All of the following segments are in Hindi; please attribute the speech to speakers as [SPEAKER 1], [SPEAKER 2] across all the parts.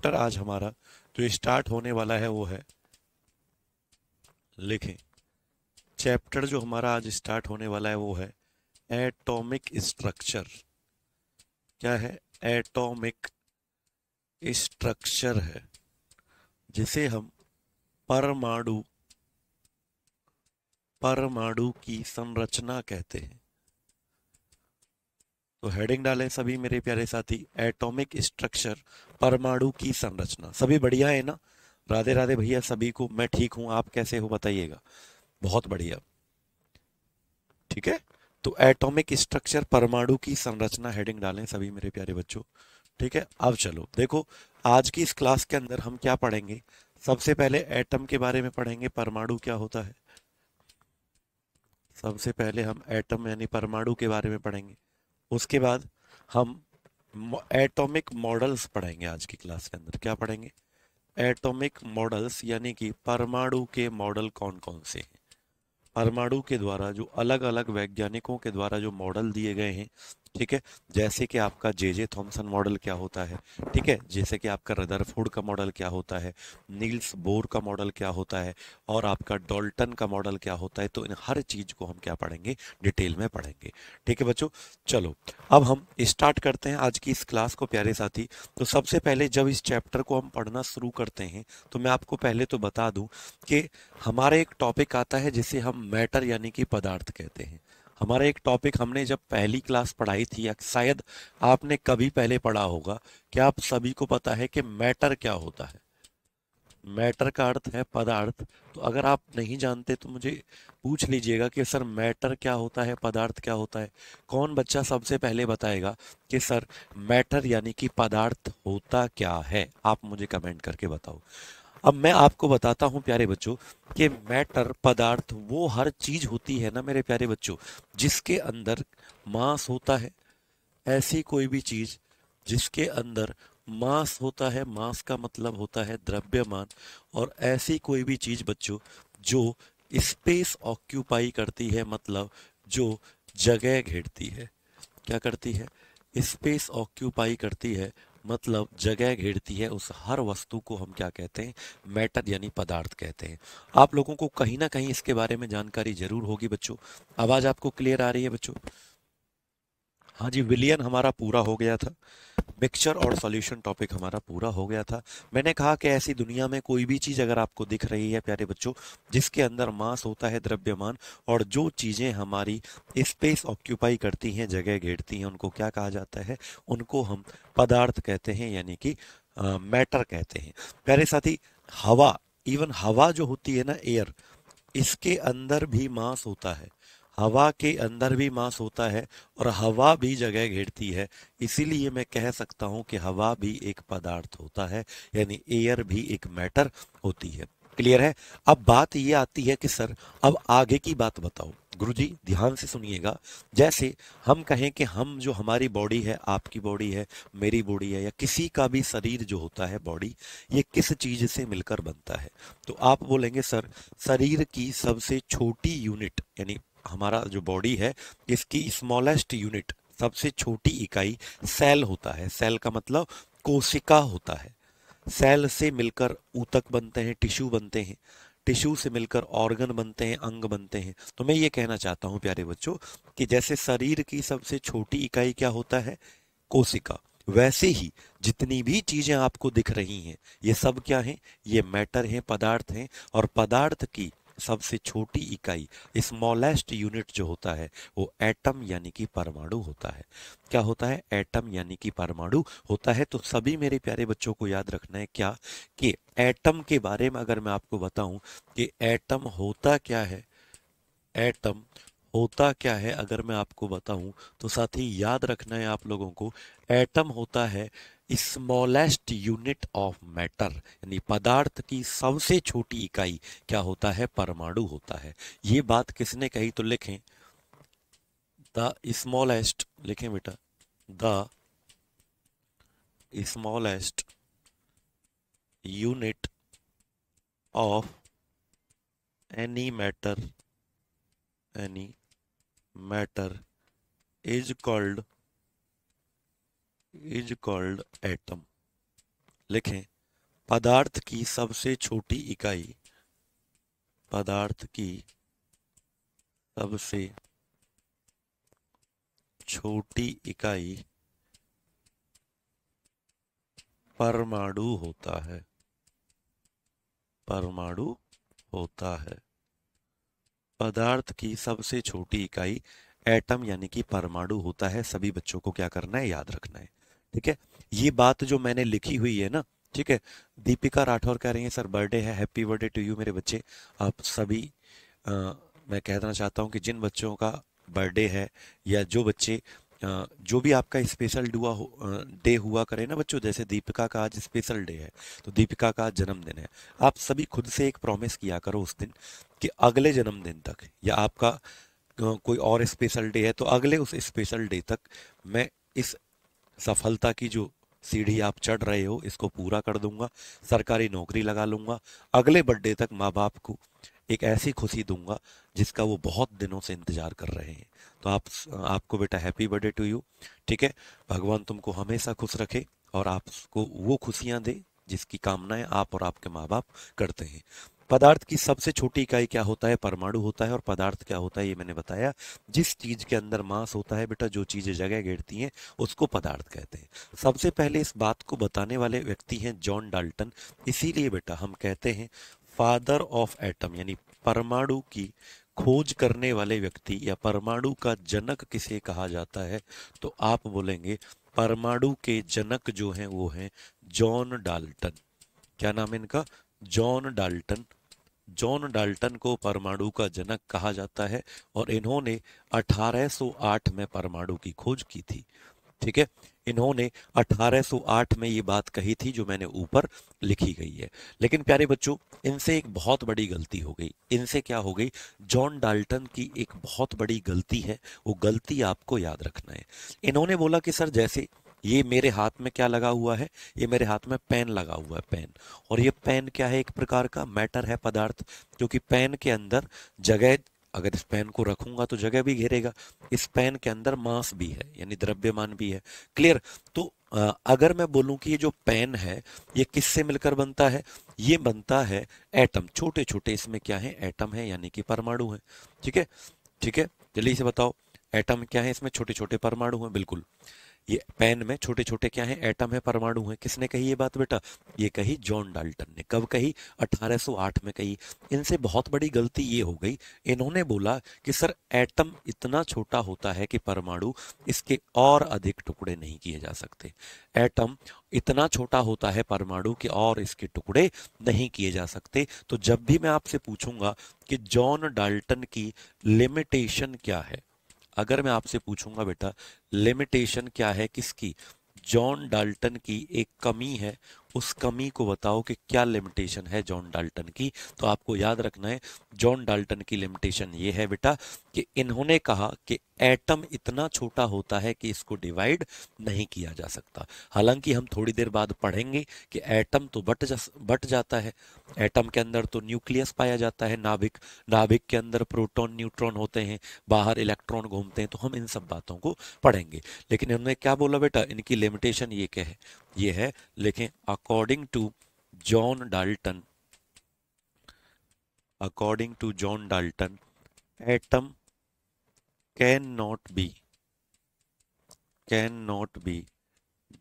[SPEAKER 1] चैप्टर आज हमारा जो स्टार्ट होने वाला है वो है, लिखें, चैप्टर जो हमारा आज स्टार्ट होने वाला है वो है एटॉमिक स्ट्रक्चर। क्या है? एटॉमिक स्ट्रक्चर है, जिसे हम परमाणु परमाणु की संरचना कहते हैं। तो हेडिंग डालें सभी मेरे प्यारे साथी, एटॉमिक स्ट्रक्चर, परमाणु की संरचना। सभी बढ़िया है ना? राधे राधे भैया सभी को। मैं ठीक हूं, आप कैसे हो बताइएगा? बहुत बढ़िया। ठीक है, तो एटॉमिक स्ट्रक्चर, परमाणु की संरचना, हेडिंग डालें सभी मेरे प्यारे बच्चों। ठीक है, अब चलो देखो, आज की इस क्लास के अंदर हम क्या पढ़ेंगे। सबसे पहले एटम के बारे में पढ़ेंगे, परमाणु क्या होता है। सबसे पहले हम एटम यानी परमाणु के बारे में पढ़ेंगे। उसके बाद हम एटॉमिक मॉडल्स पढ़ेंगे। आज की क्लास के अंदर क्या पढ़ेंगे? एटॉमिक मॉडल्स, यानी कि परमाणु के मॉडल कौन कौन से हैं। परमाणु के द्वारा जो अलग अलग वैज्ञानिकों के द्वारा जो मॉडल दिए गए हैं, ठीक है, जैसे कि आपका जे थॉमसन मॉडल क्या होता है, ठीक है, जैसे कि आपका रदरफोर्ड का मॉडल क्या होता है, नील्स बोर का मॉडल क्या होता है, और आपका डॉल्टन का मॉडल क्या होता है। तो इन हर चीज को हम क्या पढ़ेंगे, डिटेल में पढ़ेंगे। ठीक है बच्चों, चलो अब हम स्टार्ट करते हैं आज की इस क्लास को प्यारे साथी। तो सबसे पहले जब इस चैप्टर को हम पढ़ना शुरू करते हैं, तो मैं आपको पहले तो बता दूं कि हमारा एक टॉपिक आता है जिसे हम मैटर यानी कि पदार्थ कहते हैं। हमारा एक टॉपिक हमने जब पहली क्लास पढ़ाई थी, या शायद आपने कभी पहले पढ़ा होगा, क्या आप सभी को पता है कि मैटर क्या होता है? मैटर का अर्थ है पदार्थ। तो अगर आप नहीं जानते तो मुझे पूछ लीजिएगा कि सर मैटर क्या होता है, पदार्थ क्या होता है। कौन बच्चा सबसे पहले बताएगा कि सर मैटर यानी कि पदार्थ होता क्या है? आप मुझे कमेंट करके बताओ। अब मैं आपको बताता हूं प्यारे बच्चों कि मैटर, पदार्थ, वो हर चीज होती है ना मेरे प्यारे बच्चों, जिसके अंदर मास होता है। ऐसी कोई भी चीज जिसके अंदर मास होता है, मास का मतलब होता है द्रव्यमान। और ऐसी कोई भी चीज बच्चों जो स्पेस ऑक्यूपाई करती है, मतलब जो जगह घेरती है। क्या करती है? स्पेस ऑक्यूपाई करती है, मतलब जगह घेरती है। उस हर वस्तु को हम क्या कहते हैं? मैटर यानी पदार्थ कहते हैं। आप लोगों को कहीं ना कहीं इसके बारे में जानकारी जरूर होगी बच्चों। आवाज आपको क्लियर आ रही है बच्चों? हाँ जी, विलियन हमारा पूरा हो गया था। मिक्सचर और सॉल्यूशन टॉपिक हमारा पूरा हो गया था। मैंने कहा कि ऐसी दुनिया में कोई भी चीज अगर आपको दिख रही है प्यारे बच्चों, जिसके अंदर मास होता है, द्रव्यमान, और जो चीजें हमारी स्पेस ऑक्यूपाई करती हैं, जगह घेरती हैं, उनको क्या कहा जाता है? उनको हम पदार्थ कहते हैं, यानी कि मैटर कहते हैं। प्यारे साथी, हवा, इवन हवा जो होती है ना, एयर, इसके अंदर भी मास होता है। हवा के अंदर भी मास होता है, और हवा भी जगह घेरती है। इसीलिए मैं कह सकता हूं कि हवा भी एक पदार्थ होता है, यानी एयर भी एक मैटर होती है। क्लियर है? अब बात ये आती है कि सर अब आगे की बात बताओ। गुरुजी ध्यान से सुनिएगा। जैसे हम कहें कि हम, जो हमारी बॉडी है, आपकी बॉडी है, मेरी बॉडी है, या किसी का भी शरीर जो होता है, बॉडी, ये किस चीज से मिलकर बनता है? तो आप बोलेंगे सर शरीर की सबसे छोटी यूनिट, यानी हमारा जो बॉडी है, इसकी स्मॉलेस्ट यूनिट, सबसे छोटी इकाई सेल होता है। सेल का मतलब कोशिका होता है। सेल से मिलकर ऊतक बनते हैं, टिश्यू बनते हैं, टिश्यू से मिलकर ऑर्गन बनते हैं, अंग बनते हैं। तो मैं ये कहना चाहता हूं प्यारे बच्चों कि जैसे शरीर की सबसे छोटी इकाई क्या होता है? कोशिका। वैसे ही जितनी भी चीजें आपको दिख रही हैं, ये सब क्या हैं? ये मैटर हैं, पदार्थ हैं। और पदार्थ की सबसे छोटी इकाई, स्मॉलेस्ट यूनिट जो होता है, वो एटम यानी कि परमाणु होता है। क्या होता है? एटम यानी कि परमाणु होता है। तो सभी मेरे प्यारे बच्चों को याद रखना है क्या, कि एटम के बारे में अगर मैं आपको बताऊं कि एटम होता क्या है, एटम होता क्या है अगर मैं आपको बताऊं, तो साथ ही याद रखना है आप लोगों को, एटम होता है स्मॉलेस्ट यूनिट ऑफ मैटर, यानी पदार्थ की सबसे छोटी इकाई क्या होता है? परमाणु होता है। ये बात किसने कही? तो लिखें, द स्मॉलेस्ट, लिखें बेटा, the smallest unit of any matter, any matter is called atom. लिखें, पदार्थ की सबसे छोटी इकाई, पदार्थ की सबसे छोटी इकाई परमाणु होता है, परमाणु होता है। पदार्थ की सबसे छोटी इकाई एटम यानी कि परमाणु होता है। सभी बच्चों को क्या करना है, याद रखना है। ठीक है, ये बात जो मैंने लिखी हुई है ना, ठीक है। दीपिका राठौर कह रही है सर बर्थडे है, हैप्पी बर्थडे टू यू मेरे बच्चे। आप सभी अ, मैं कहना चाहता हूँ कि जिन बच्चों का बर्थडे है या जो बच्चे जो भी आपका स्पेशल डे हुआ करे ना बच्चों, जैसे दीपिका का आज स्पेशल डे है तो दीपिका का आज जन्मदिन है, आप सभी खुद से एक प्रॉमिस किया करो उस दिन कि अगले जन्मदिन तक या आपका कोई और स्पेशल डे है तो अगले उस स्पेशल डे तक मैं इस सफलता की जो सीढ़ी आप चढ़ रहे हो इसको पूरा कर दूंगा, सरकारी नौकरी लगा लूंगा, अगले बर्थडे तक माँ बाप को एक ऐसी खुशी दूंगा जिसका वो बहुत दिनों से इंतजार कर रहे हैं। तो आपको बेटा हैप्पी बर्थडे टू यू। ठीक है, भगवान तुमको हमेशा खुश रखे और आपको वो खुशियां दे जिसकी कामनाएं आप और आपके माँ बाप करते हैं। पदार्थ की सबसे छोटी इकाई क्या होता है, परमाणु होता है। और पदार्थ क्या होता है ये मैंने बताया, जिस चीज के अंदर मास होता है बेटा, जो चीजें जगह घेरती हैं उसको पदार्थ कहते हैं। सबसे पहले इस बात को बताने वाले व्यक्ति हैं जॉन डाल्टन। इसीलिए बेटा हम कहते हैं फादर ऑफ एटम, यानी परमाणु की खोज करने वाले व्यक्ति या परमाणु का जनक किसे कहा जाता है, तो आप बोलेंगे परमाणु के जनक जो हैं वो हैं जॉन डाल्टन। क्या नाम है इनका, जॉन डाल्टन। जॉन डाल्टन को परमाणु का जनक कहा जाता है और इन्होंने 1808 में परमाणु की खोज की थी। ठीक है, इन्होंने 1808 में ये बात कही थी जो मैंने ऊपर लिखी गई है। लेकिन प्यारे बच्चों, इनसे एक बहुत बड़ी गलती हो गई। इनसे क्या हो गई, जॉन डाल्टन की एक बहुत बड़ी गलती है, वो गलती आपको याद रखना है। इन्होंने बोला कि सर जैसे ये मेरे हाथ में क्या लगा हुआ है, ये मेरे हाथ में पेन लगा हुआ है, पेन। और ये पेन क्या है, एक प्रकार का मैटर है, पदार्थ, क्योंकि पेन के अंदर जगह, अगर इस पेन को रखूंगा तो जगह भी घेरेगा। इस पेन के अंदर मास भी है यानी द्रव्यमान भी है। क्लियर। तो अगर मैं बोलूं कि ये जो पेन है ये किससे मिलकर बनता है, ये बनता है एटम, छोटे छोटे इसमें क्या है, एटम है यानी कि परमाणु है। ठीक है, ठीक है, जल्दी से बताओ एटम क्या है, इसमें छोटे छोटे परमाणु हैं। बिल्कुल, ये पेन में छोटे छोटे क्या है, एटम है, परमाणु है। किसने कही ये बात बेटा, ये कही जॉन डाल्टन ने। कब कही, 1808 में कही। इनसे बहुत बड़ी गलती ये हो गई, इन्होंने बोला कि सर एटम इतना छोटा होता है कि परमाणु इसके और अधिक टुकड़े नहीं किए जा सकते। एटम इतना छोटा होता है परमाणु के और इसके टुकड़े नहीं किए जा सकते। तो जब भी मैं आपसे पूछूंगा कि जॉन डाल्टन की लिमिटेशन क्या है, अगर मैं आपसे पूछूंगा बेटा लिमिटेशन क्या है किसकी, जॉन डाल्टन की एक कमी है, उस कमी को बताओ कि क्या लिमिटेशन है जॉन डाल्टन की, तो आपको याद रखना है जॉन डाल्टन की लिमिटेशन ये है बेटा कि इन्होंने कहा कि एटम इतना छोटा होता है कि इसको डिवाइड नहीं किया जा सकता। हालांकि हम थोड़ी देर बाद पढ़ेंगे कि एटम तो बट जाता है। एटम के अंदर तो न्यूक्लियस पाया जाता है, नाभिक, नाभिक के अंदर प्रोटॉन न्यूट्रॉन होते हैं, बाहर इलेक्ट्रॉन घूमते हैं, तो हम इन सब बातों को पढ़ेंगे। लेकिन इन्होंने क्या बोला बेटा, इनकी लिमिटेशन ये क्या है, ये है, लिखें according to John Dalton, according to John Dalton atom can not be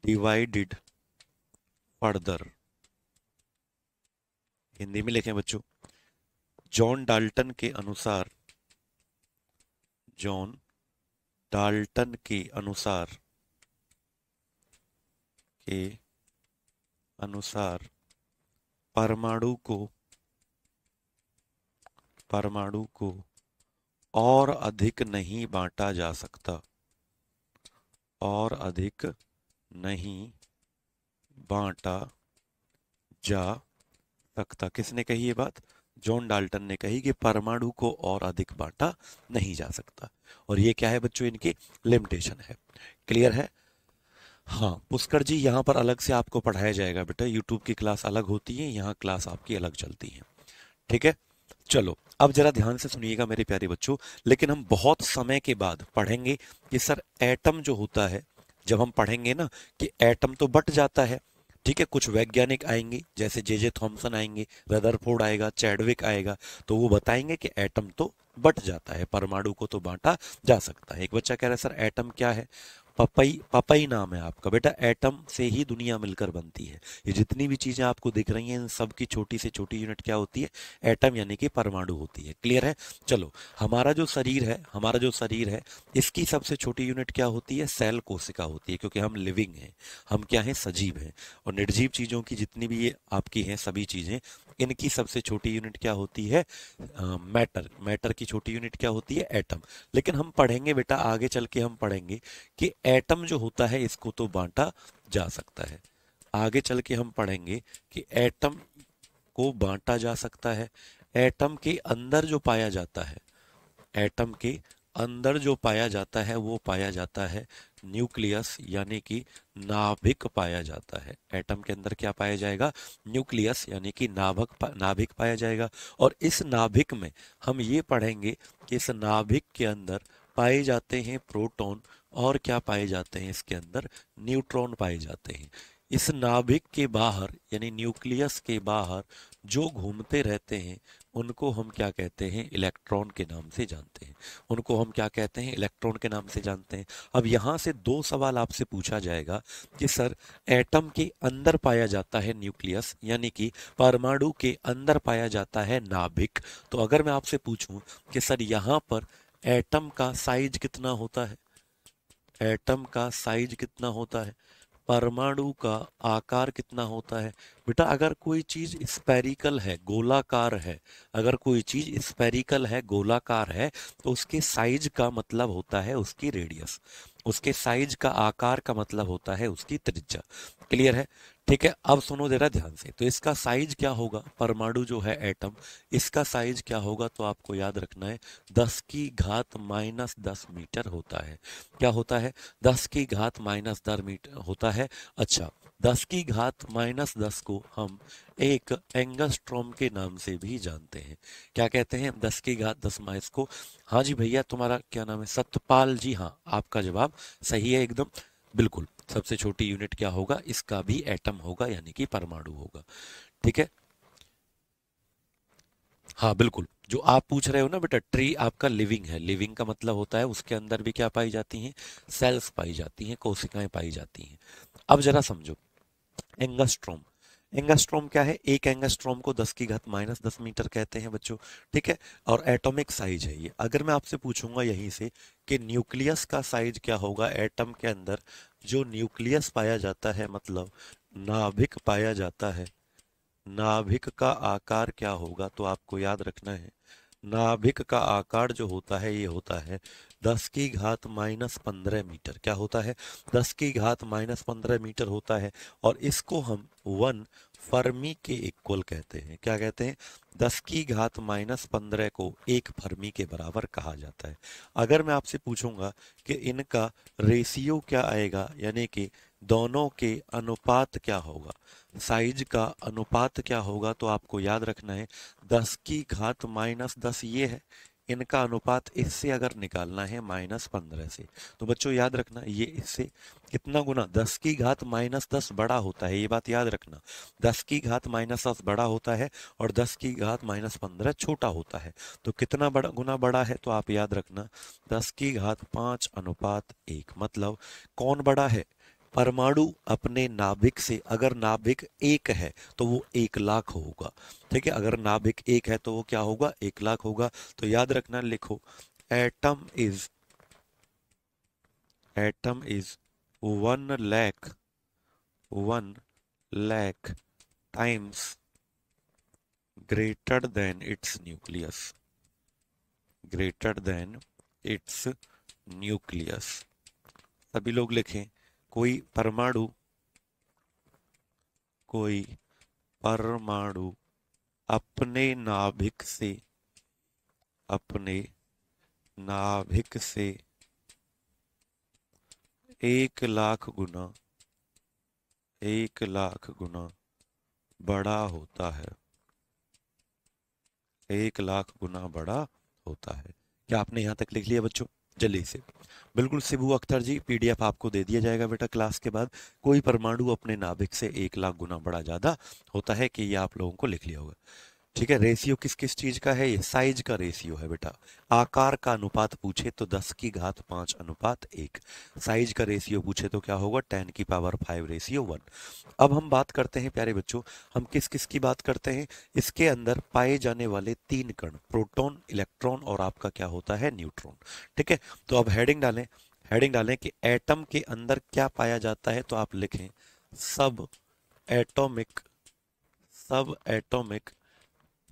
[SPEAKER 1] divided further. Hindi में लिखें बच्चों, जॉन डाल्टन के अनुसार, जॉन डाल्टन के अनुसार परमाणु को और अधिक नहीं बांटा जा सकता, और अधिक नहीं बांटा जा सकता। किसने कही ये बात, जॉन डाल्टन ने कही कि परमाणु को और अधिक बांटा नहीं जा सकता। और ये क्या है बच्चों, इनकी लिमिटेशन है। क्लियर है। हाँ पुष्कर जी, यहाँ पर अलग से आपको पढ़ाया जाएगा बेटा, यूट्यूब की क्लास अलग होती है, यहाँ क्लास आपकी अलग चलती है। ठीक है, चलो अब जरा ध्यान से सुनिएगा मेरे प्यारे बच्चों। लेकिन हम बहुत समय के बाद पढ़ेंगे कि सर एटम जो होता है, जब हम पढ़ेंगे ना कि एटम तो बट जाता है, ठीक है, कुछ वैज्ञानिक आएंगे जैसे जे थॉमसन आएंगे, रदरफोर्ड आएगा, चैडविक आएगा, तो वो बताएंगे कि एटम तो बट जाता है, परमाणु को तो बांटा जा सकता है। एक बच्चा कह रहा है सर एटम क्या है? पपई, पपई नाम है आपका बेटा। एटम से ही दुनिया मिलकर बनती है। ये जितनी भी चीजें आपको दिख रही हैं इन सब की छोटी से छोटी यूनिट क्या होती है? एटम यानी कि परमाणु होती है। क्लियर है? चलो, हमारा जो शरीर है इसकी सबसे छोटी यूनिट क्या होती है? सेल, कोशिका होती है, क्योंकि हम लिविंग हैं, हम क्या हैं? सजीव हैं। और निर्जीव चीजों की जितनी भी ये आपकी हैं सभी चीजें, इनकी सबसे छोटी यूनिट क्या होती है? मैटर। मैटर की छोटी यूनिट क्या होती है? एटम। लेकिन हम पढ़ेंगे बेटा, आगे चल के हम पढ़ेंगे कि एटम जो होता है इसको तो बांटा जा सकता है। आगे चल के हम पढ़ेंगे कि एटम को बांटा जा सकता है। एटम के अंदर जो पाया जाता है, एटम के अंदर जो पाया जाता है वो पाया जाता है न्यूक्लियस, यानी कि नाभिक पाया जाता है। एटम के अंदर क्या पाया जाएगा? न्यूक्लियस यानी कि नाभिक पाया जाएगा। और इस नाभिक में हम ये पढ़ेंगे कि इस नाभिक के अंदर पाए जाते हैं प्रोटॉन, और क्या पाए जाते हैं इसके अंदर? न्यूट्रॉन पाए जाते हैं। इस नाभिक के बाहर यानी न्यूक्लियस के बाहर जो घूमते रहते हैं उनको हम क्या कहते हैं? इलेक्ट्रॉन के नाम से जानते हैं। उनको हम क्या कहते हैं? इलेक्ट्रॉन के नाम से जानते हैं। अब यहाँ से दो सवाल आपसे पूछा जाएगा कि सर एटम के अंदर पाया जाता है न्यूक्लियस, यानी कि परमाणु के अंदर पाया जाता है नाभिक। तो अगर मैं आपसे पूछूं कि सर यहाँ पर एटम का साइज कितना होता है? एटम का साइज कितना होता है? परमाणु का आकार कितना होता है? बेटा अगर कोई चीज स्फेरिकल है, गोलाकार है, अगर कोई चीज स्फेरिकल है, गोलाकार है, तो उसके साइज का मतलब होता है उसकी रेडियस। उसके साइज का, आकार का मतलब होता है उसकी त्रिज्या। क्लियर है? ठीक है, अब सुनो जरा ध्यान से। तो इसका साइज क्या होगा? परमाणु जो है एटम, इसका साइज क्या होगा? तो आपको याद रखना है 10⁻⁻10 मीटर होता है। क्या होता है? 10⁻⁻10 मीटर होता है। अच्छा, 10⁻⁻10 को हम एक एंगस्ट्रॉम के नाम से भी जानते हैं। क्या कहते हैं? 10⁻10 को। हाँ जी भैया, तुम्हारा क्या नाम है? सत्यपाल जी। हाँ, आपका जवाब सही है एकदम, बिल्कुल। सबसे छोटी यूनिट क्या होगा? इसका भी एटम होगा, यानी कि परमाणु होगा। ठीक है, हाँ बिल्कुल। जो आप पूछ रहे हो ना बेटा, ट्री आपका लिविंग है। लिविंग का मतलब होता है उसके अंदर भी क्या पाई जाती हैं? सेल्स पाई जाती हैं, कोशिकाएं पाई जाती हैं। अब जरा समझो, एंगस्ट्रोम। एंगस्ट्रोम क्या है? एक एंगस्ट्रोम को 10⁻⁻10 मीटर कहते हैं बच्चों। ठीक है, और एटॉमिक साइज है ये। अगर मैं आपसे पूछूंगा यहीं से कि न्यूक्लियस का साइज क्या होगा, एटम के अंदर जो न्यूक्लियस पाया जाता है, मतलब नाभिक पाया जाता है, नाभिक का आकार क्या होगा? तो आपको याद रखना है नाभिक का आकार जो होता है ये होता है 10⁻⁻15 मीटर। क्या होता है? 10⁻⁻15 मीटर होता है। और इसको हम 1 फर्मी के इक्वल कहते हैं। क्या कहते हैं? 10⁻⁻15 को 1 फर्मी के बराबर कहा जाता है। अगर मैं आपसे पूछूंगा कि इनका रेशियो क्या आएगा, यानी कि दोनों के अनुपात क्या होगा, साइज का अनुपात क्या होगा, तो आपको याद रखना है 10⁻⁻10 ये है, इनका अनुपात इससे अगर निकालना है -15 से, तो बच्चों याद रखना ये इससे कितना गुना? 10⁻⁻10 बड़ा होता है, ये बात याद रखना। 10⁻⁻10 बड़ा होता है और 10⁻⁻15 छोटा होता है। तो कितना बड़ा गुना बड़ा है? तो आप याद रखना 10⁻5:1। मतलब कौन बड़ा है? परमाणु अपने नाभिक से। अगर नाभिक 1 है तो वो 1 लाख होगा। ठीक है, अगर नाभिक 1 है तो वो क्या होगा? 1 लाख होगा। तो याद रखना, लिखो atom is 1 lakh times greater than it's nucleus. Greater than it's nucleus. सभी लोग लिखें, कोई परमाणु कोई परमाणु अपने नाभिक से 1 लाख गुना बड़ा होता है। 1 लाख गुना बड़ा होता है। क्या आपने यहां तक लिख लिया बच्चों? जल्दी से। बिल्कुल शिबू अख्तर जी, पीडीएफ आपको दे दिया जाएगा बेटा क्लास के बाद। कोई परमाणु अपने नाभिक से 1 लाख गुना बड़ा ज्यादा होता है, कि ये आप लोगों को लिख लिया होगा। ठीक है, रेशियो किस किस चीज का है? ये साइज का रेशियो है बेटा। आकार का अनुपात पूछे तो 10⁵ साइज का रेशियो पूछे तो क्या होगा? 10⁵ अब हम बात करते हैं प्यारे बच्चों, हम किस किस की बात करते हैं? इसके अंदर पाए जाने वाले 3 कण, प्रोटॉन, इलेक्ट्रॉन और आपका क्या होता है? न्यूट्रॉन। ठीक है, तो अब हेडिंग डालें कि एटम के अंदर क्या पाया जाता है, तो आप लिखें सब एटॉमिक सब एटॉमिक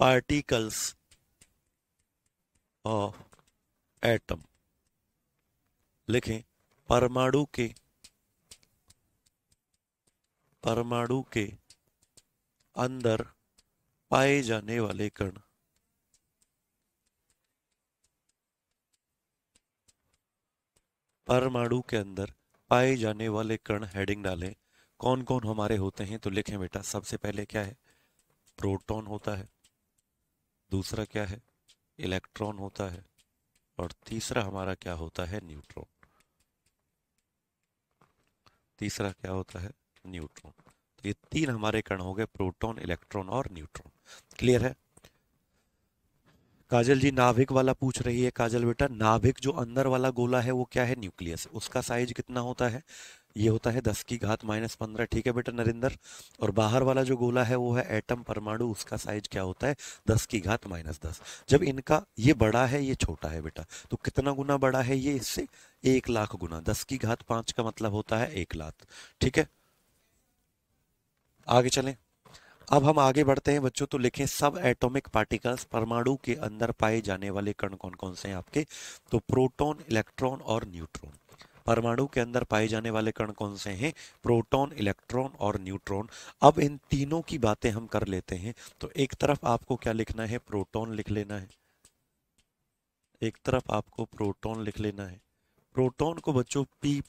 [SPEAKER 1] पार्टिकल्स ऑफ एटम। लिखें परमाणु के अंदर पाए जाने वाले कण। परमाणु के अंदर पाए जाने वाले कण, हेडिंग डालें। कौन कौन हमारे होते हैं? तो लिखें बेटा, सबसे पहले क्या है? प्रोटॉन होता है। दूसरा क्या है? इलेक्ट्रॉन होता है। और तीसरा हमारा क्या होता है? न्यूट्रॉन। तीसरा क्या होता है? न्यूट्रॉन। तो ये 3 हमारे कण हो गए, प्रोटॉन, इलेक्ट्रॉन और न्यूट्रॉन। क्लियर है? काजल जी नाभिक वाला पूछ रही है। काजल बेटा, नाभिक जो अंदर वाला गोला है वो क्या है? न्यूक्लियस। उसका साइज कितना होता है? ये होता है 10⁻⁻15। ठीक है बेटा नरेंद्र। और बाहर वाला जो गोला है वो है एटम, परमाणु, उसका साइज क्या होता है? 10⁻10। जब इनका ये बड़ा है, ये छोटा है बेटा, तो कितना गुना बड़ा है ये इससे? 1 लाख गुना। 10⁵5 का मतलब होता है 1 लाख। ठीक है, आगे चलें। अब हम आगे बढ़ते हैं बच्चों, तो लिखें सब एटॉमिक पार्टिकल्स। परमाणु के अंदर पाए जाने वाले कण कौन कौन से हैं आपके? तो प्रोटॉन, इलेक्ट्रॉन और न्यूट्रॉन। परमाणु के अंदर पाए जाने वाले कण कौन से हैं? प्रोटॉन, इलेक्ट्रॉन और न्यूट्रॉन। अब इन तीनों की बातें हम कर लेते हैं। तो एक तरफ आपको क्या लिखना है? प्रोटॉन लिख लेना है। एक तरफ आपको प्रोटॉन लिख लेना है। प्रोटॉन को बच्चों P+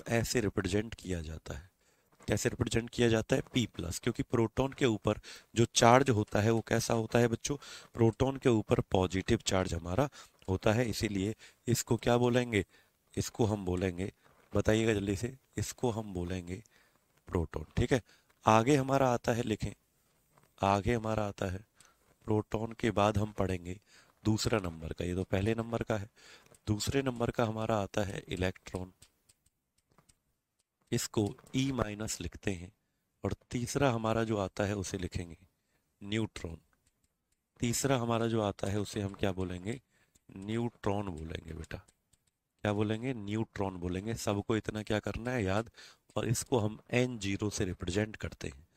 [SPEAKER 1] ऐसे रिप्रेजेंट किया जाता है। कैसे रिप्रेजेंट किया जाता है? P+, क्योंकि प्रोटॉन के ऊपर जो चार्ज होता है वो कैसा होता है बच्चों? प्रोटॉन के ऊपर पॉजिटिव चार्ज हमारा होता है, इसीलिए इसको क्या बोलेंगे? इसको हम बोलेंगे, बताइएगा जल्दी से, इसको हम बोलेंगे प्रोटॉन। ठीक है, आगे हमारा आता है, लिखें, आगे हमारा आता है प्रोटॉन के बाद हम पढ़ेंगे दूसरा नंबर का। ये तो पहले नंबर का है। दूसरे नंबर का हमारा आता है इलेक्ट्रॉन, इसको E- लिखते हैं। और तीसरा हमारा जो आता है उसे लिखेंगे न्यूट्रॉन। तीसरा हमारा जो आता है उसे हम क्या बोलेंगे? न्यूट्रॉन बोलेंगे बेटा। क्या बोलेंगे? न्यूट्रॉन बोलेंगे। सबको इतना क्या करना है? याद। और इसको हम N0 से रिप्रेजेंट करते हैं।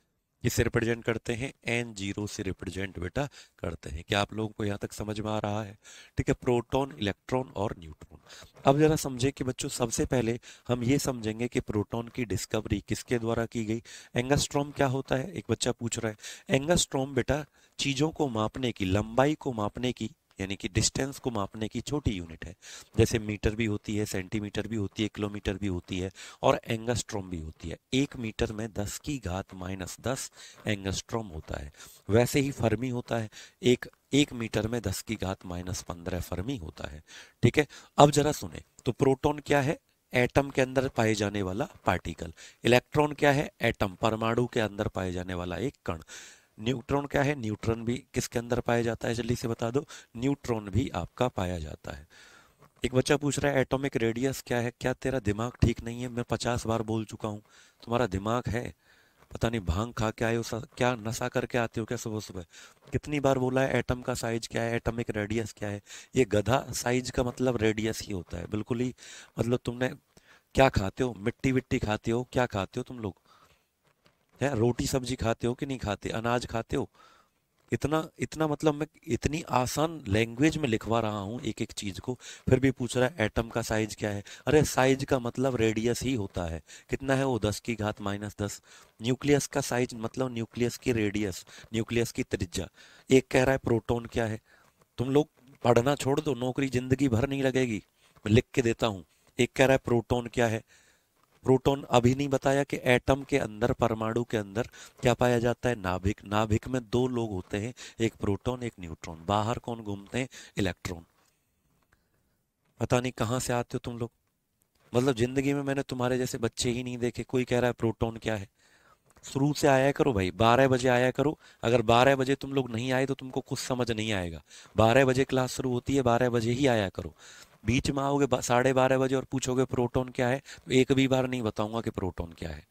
[SPEAKER 1] किससे रिप्रेजेंट करते हैं? N0 से रिप्रेजेंट बेटा करते हैं। क्या आप लोगों को यहाँ तक समझ में आ रहा है? ठीक है, प्रोटॉन, इलेक्ट्रॉन और न्यूट्रॉन। अब जरा समझे कि बच्चों, सबसे पहले हम ये समझेंगे कि प्रोटॉन की डिस्कवरी किसके द्वारा की गई। एंगस्ट्रॉम क्या होता है? एक बच्चा पूछ रहा है। एंगस्ट्रॉम बेटा चीजों को मापने की, लंबाई को मापने की, यानी कि डिस्टेंस को मापने की छोटी यूनिट है। जैसे मीटर भी होती है, सेंटीमीटर भी होती है, किलोमीटर भी होती है, और एंगस्ट्रॉम भी होती है। 1 मीटर में 10⁻10 एंगस्ट्रॉम होता है। वैसे ही फर्मी होता है, एक 1 मीटर में 10⁻15 फर्मी होता है। ठीक है, अब जरा सुने, तो प्रोटॉन क्या है? एटम के अंदर पाए जाने वाला पार्टिकल। इलेक्ट्रॉन क्या है? एटम, परमाणु के अंदर पाए जाने वाला एक कण। न्यूट्रॉन क्या है? न्यूट्रॉन भी किसके अंदर पाया जाता है? जल्दी से बता दो। न्यूट्रॉन भी आपका पाया जाता है। एक बच्चा पूछ रहा है एटॉमिक रेडियस क्या है? क्या तेरा दिमाग ठीक नहीं है? मैं 50 बार बोल चुका हूँ। तुम्हारा दिमाग है, पता नहीं भांग खा के आए हो, क्या नशा करके आते हो क्या सुबह सुबह? कितनी बार बोला है एटम का साइज क्या है, एटॉमिक रेडियस क्या है? ये गधा, साइज का मतलब रेडियस ही होता है, बिल्कुल ही। मतलब तुमने क्या खाते हो? मिट्टी विट्टी खाते हो? क्या खाते हो तुम लोग? है, रोटी सब्जी खाते हो कि नहीं खाते? अनाज खाते हो? इतना इतना मतलब मैं इतनी आसान लैंग्वेज में लिखवा रहा हूँ एक एक चीज को, फिर भी पूछ रहा है एटम का साइज क्या है। अरे साइज का मतलब रेडियस ही होता है। कितना है वो? 10⁻⁻10। न्यूक्लियस का साइज मतलब न्यूक्लियस की रेडियस, न्यूक्लियस की त्रिज्या। एक कह रहा है प्रोटॉन क्या है। तुम लोग पढ़ना छोड़ दो, नौकरी जिंदगी भर नहीं लगेगी, मैं लिख के देता हूँ। एक कह रहा है प्रोटॉन क्या है। प्रोटॉन अभी नहीं बताया कि एटम के अंदर, परमाणु के अंदर क्या पाया जाता है? नाभिक। नाभिक में 2 लोग होते हैं, एक प्रोटॉन एक न्यूट्रॉन। बाहर कौन घूमते हैं? इलेक्ट्रॉन। पता नहीं कहाँ से आते हो तुम लोग। मतलब जिंदगी में मैंने तुम्हारे जैसे बच्चे ही नहीं देखे। कोई कह रहा है प्रोटॉन क्या है। शुरू से आया करो भाई, 12 बजे आया करो। अगर 12 बजे तुम लोग नहीं आए तो तुमको कुछ समझ नहीं आएगा। 12 बजे क्लास शुरू होती है, 12 बजे ही आया करो। बीच में आओगे 12:30 बजे और पूछोगे प्रोटॉन क्या है, तो एक भी बार नहीं बताऊंगा कि प्रोटॉन क्या है।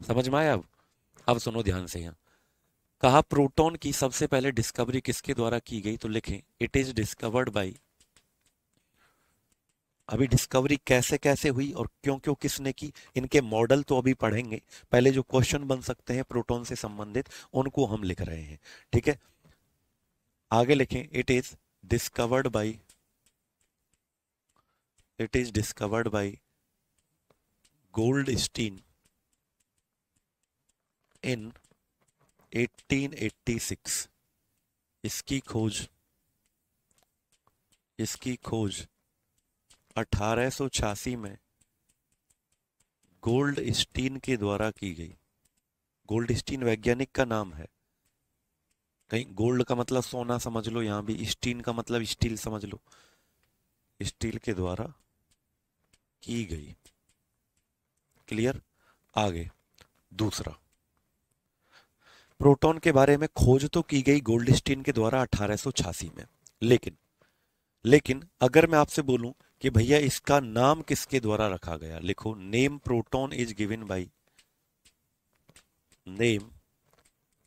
[SPEAKER 1] समझ में आया अब सुनो ध्यान से यहाँ। कहा प्रोटॉन की सबसे पहले डिस्कवरी किसके द्वारा की गई, तो लिखें इट इज डिस्कवर्ड बाई। अभी डिस्कवरी कैसे कैसे हुई और क्यों क्यों किसने की, इनके मॉडल तो अभी पढ़ेंगे। पहले जो क्वेश्चन बन सकते हैं प्रोटॉन से संबंधित उनको हम लिख रहे हैं। ठीक है, आगे लिखें discovered by it is discovered by Goldstein in 1886। इसकी खोज 1886 में गोल्डस्टीन के द्वारा की गई। गोल्डस्टीन वैज्ञानिक का नाम है। कहीं गोल्ड का मतलब सोना समझ लो, यहां भी स्टीन का मतलब स्टील समझ लो। स्टील के द्वारा की गई। क्लियर। आगे दूसरा, प्रोटॉन के बारे में खोज तो की गई गोल्डस्टीन के द्वारा 1886 में, लेकिन लेकिन अगर मैं आपसे बोलूं कि भैया इसका नाम किसके द्वारा रखा गया, लिखो name proton is given by. Name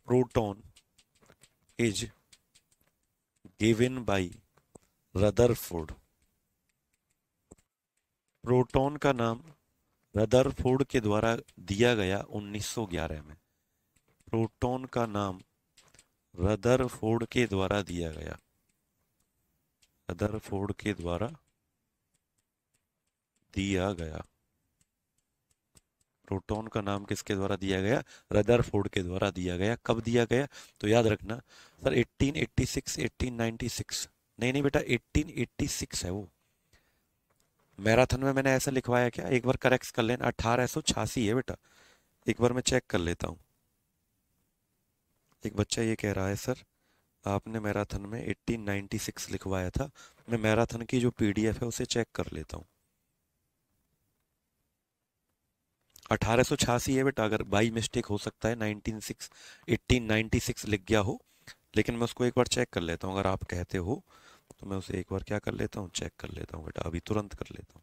[SPEAKER 1] proton is given by Rutherford. Proton का नाम रदरफोर्ड के द्वारा दिया गया 1911 में। प्रोटॉन का नाम रदरफोर्ड के द्वारा दिया गया। रदरफोर्ड के द्वारा दिया गया। प्रोटॉन का नाम किसके द्वारा दिया गया, रदरफोर्ड के द्वारा दिया गया। कब दिया गया, तो याद रखना सर 1886 1896, नहीं नहीं बेटा 1886 है वो। मैराथन में मैंने ऐसा लिखवाया क्या, एक बार करेक्ट कर लेना, 1886 है बेटा। एक बार मैं चेक कर लेता हूँ। एक बच्चा ये कह रहा है सर आपने मैराथन में 1896 लिखवाया था। मैं मैराथन की जो पीडीएफ है उसे चेक कर लेता हूँ। 1886 है बेटा, अगर बाई मिस्टेक हो सकता है 1896 लिख गया हो, लेकिन मैं उसको एक बार चेक कर लेता हूँ। अगर आप कहते हो तो मैं उसे एक बार क्या कर लेता हूँ, चेक कर लेता हूँ बेटा, अभी तुरंत कर लेता हूँ।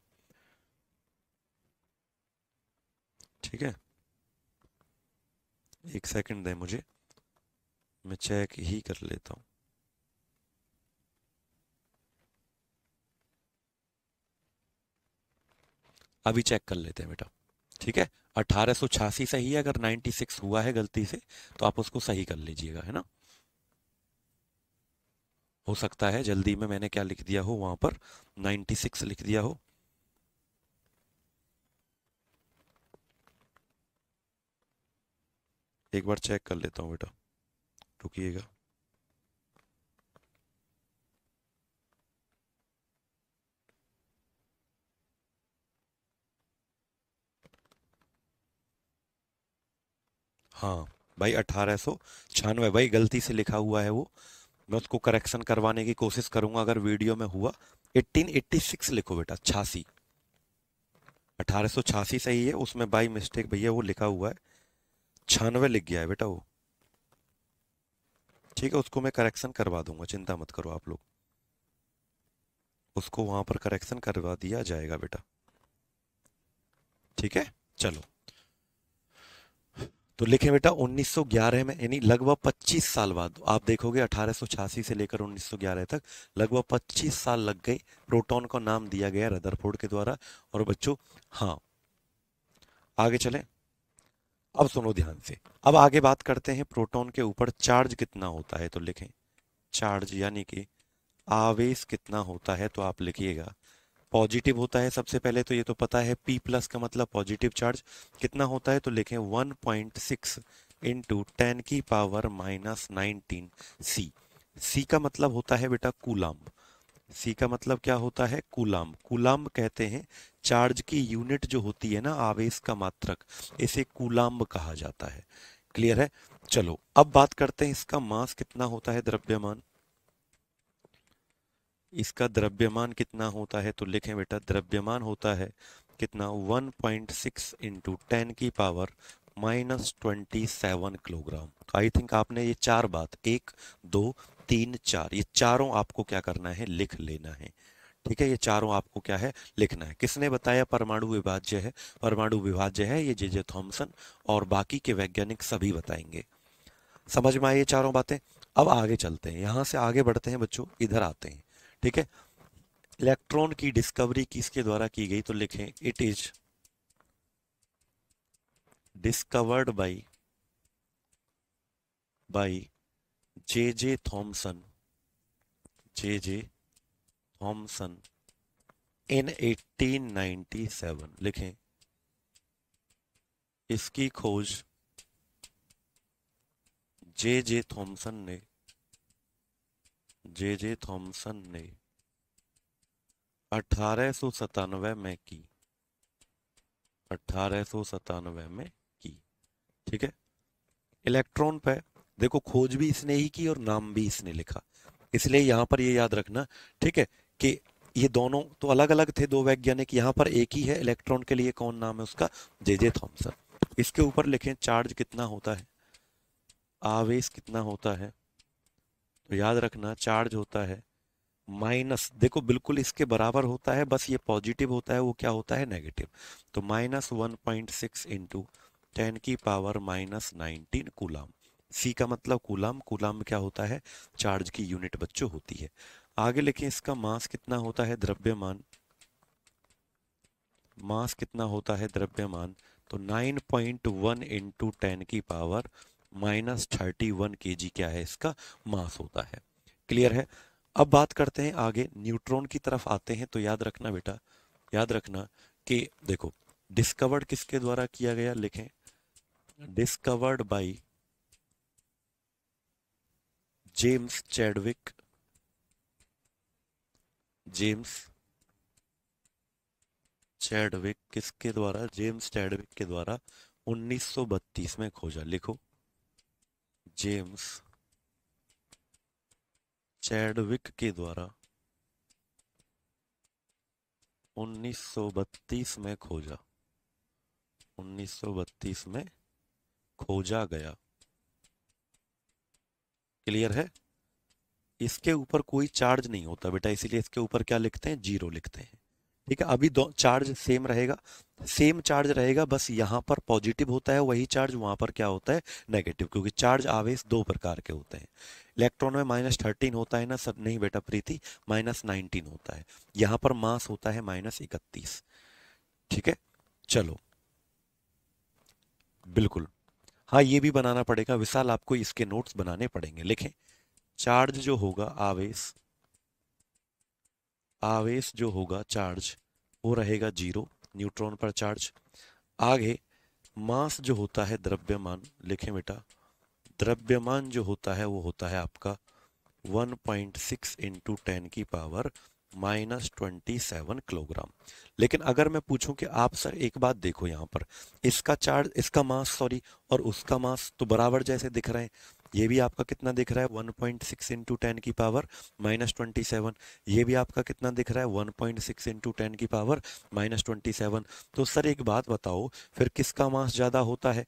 [SPEAKER 1] ठीक है, एक सेकंड दें मुझे, मैं चेक ही कर लेता हूँ। अभी चेक कर लेते हैं बेटा। ठीक है, 1886 सही है। अगर 96 हुआ है गलती से तो आप उसको सही कर लीजिएगा, है ना। हो सकता है जल्दी में मैंने क्या लिख दिया हो, वहां पर 96 लिख दिया हो। एक बार चेक कर लेता हूँ बेटा, रुकिएगा। हाँ भाई 1896 भाई गलती से लिखा हुआ है वो। मैं उसको करेक्शन करवाने की कोशिश करूंगा अगर वीडियो में हुआ। 1886 लिखो बेटा, 86। 1886 सही है, उसमें बाई मिस्टेक भैया वो लिखा हुआ है 96 लिख गया है बेटा वो। ठीक है, उसको मैं करेक्शन करवा दूंगा, चिंता मत करो आप लोग। उसको वहां पर करेक्शन करवा दिया जाएगा बेटा। ठीक है, चलो। तो लिखे बेटा 1911 में, यानी लगभग 25 साल बाद आप देखोगे 1886 से लेकर 1911 तक लगभग 25 साल लग गए। प्रोटॉन को नाम दिया गया रदरफोर्ड के द्वारा। और बच्चों हाँ, आगे चलें। अब सुनो ध्यान से, अब आगे बात करते हैं प्रोटॉन के ऊपर चार्ज कितना होता है, तो लिखें चार्ज यानी कि आवेश कितना होता है, तो आप लिखिएगा पॉजिटिव होता है। सबसे पहले तो ये तो पता है, P प्लस का मतलब पॉजिटिव चार्ज। कितना होता है, तो लिखें 1.6 इंटू 10⁻⁻19 सी। सी का मतलब होता है बेटा कूलाम्ब। सी का मतलब क्या होता है, कूलाम्ब। कूलाम्ब कहते हैं चार्ज की यूनिट जो होती है ना, आवेश का मात्रक, इसे कूलाम्ब कहा जाता है। क्लियर है। चलो अब बात करते हैं इसका मास कितना होता है, द्रव्यमान। इसका द्रव्यमान कितना होता है, तो लिखें बेटा द्रव्यमान होता है कितना 1.6 इंटू 10⁻⁻27 किलोग्राम। आई थिंक आपने ये चार बात 1 2 3 4 ये चारों आपको क्या करना है, लिख लेना है। ठीक है, ये चारों आपको क्या है, लिखना है। किसने बताया परमाणु विभाज्य है? परमाणु विभाज्य है ये जे थॉमसन, और बाकी के वैज्ञानिक सभी बताएंगे। समझ में आई ये चारों बातें? अब आगे चलते हैं, यहां से आगे बढ़ते हैं बच्चों, इधर आते हैं। ठीक है, इलेक्ट्रॉन की डिस्कवरी किसके द्वारा की गई, तो लिखें it is discovered by J Thomson, J Thomson in 1897। लिखें इसकी खोज जे थॉमसन ने, जे थॉमसन ने 1897 में की, 1897 में की। ठीक है, इलेक्ट्रॉन पे देखो खोज भी इसने ही की और नाम भी इसने लिखा, इसलिए यहां पर ये याद रखना। ठीक है, कि ये दोनों तो अलग अलग थे दो वैज्ञानिक, यहां पर एक ही है इलेक्ट्रॉन के लिए, कौन नाम है उसका, जे थॉमसन। इसके ऊपर लिखें चार्ज कितना होता है, आवेश कितना होता है, तो याद रखना चार्ज होता है माइनस, देखो बिल्कुल इसके बराबर होता है, बस ये पॉजिटिव होता है, वो क्या होता है, नेगेटिव। तो -1.6 इंटू 10⁻⁻19 कूलाम। सी का मतलब कूलाम, कूलाम क्या होता है, चार्ज की यूनिट बच्चों होती है। आगे लिखें इसका मास कितना होता है, द्रव्यमान, मास कितना होता है द्रव्यमान, तो 9.1 इंटू 10⁻⁻31 kg क्या है इसका मास होता है। क्लियर है? अब बात करते हैं आगे, न्यूट्रॉन की तरफ आते हैं। तो याद रखना बेटा, याद रखना कि देखो डिस्कवर्ड किसके द्वारा किया गया, लिखें discovered by James Chadwick, James Chadwick किसके द्वारा, जेम्स चैडविक के द्वारा 1932 में खोजा। लिखो जेम्स चैडविक के द्वारा 1932 में खोजा, 1932 में खोजा गया। क्लियर है? इसके ऊपर कोई चार्ज नहीं होता बेटा, इसीलिए इसके ऊपर क्या लिखते हैं, जीरो लिखते हैं। ठीक है, अभी दो चार्ज सेम रहेगा, सेम चार्ज रहेगा, बस यहाँ पर पॉजिटिव होता है वही चार्ज, वहां पर क्या होता है, नेगेटिव, क्योंकि चार्ज आवेश दो प्रकार के होते हैं। इलेक्ट्रॉन में -13 होता है ना सर, नहीं बेटा प्रीति, -19 होता है। यहाँ पर मास होता है -31। ठीक है, चलो बिल्कुल, हाँ ये भी बनाना पड़ेगा विशाल, आपको इसके नोट्स बनाने पड़ेंगे। लिखें चार्ज जो होगा, आवेश, आवेश जो होगा चार्ज, वो रहेगा जीरो, न्यूट्रॉन पर चार्ज। आगे मास जो होता है द्रव्यमान, लिखें बेटा द्रव्यमान जो होता है वो होता है आपका 1.6 इंटू 10⁻⁻27 किलोग्राम। लेकिन अगर मैं पूछूं कि आप सर एक बात देखो, यहाँ पर इसका चार्ज, इसका मास सॉरी, और उसका मास तो बराबर जैसे दिख रहे हैं, ये भी आपका कितना दिख रहा है 1.6 इंटू 10⁻⁻27, ये भी आपका कितना दिख रहा है 1.6 इंटू 10⁻⁻27। तो सर एक बात बताओ, फिर किसका मास ज्यादा होता है,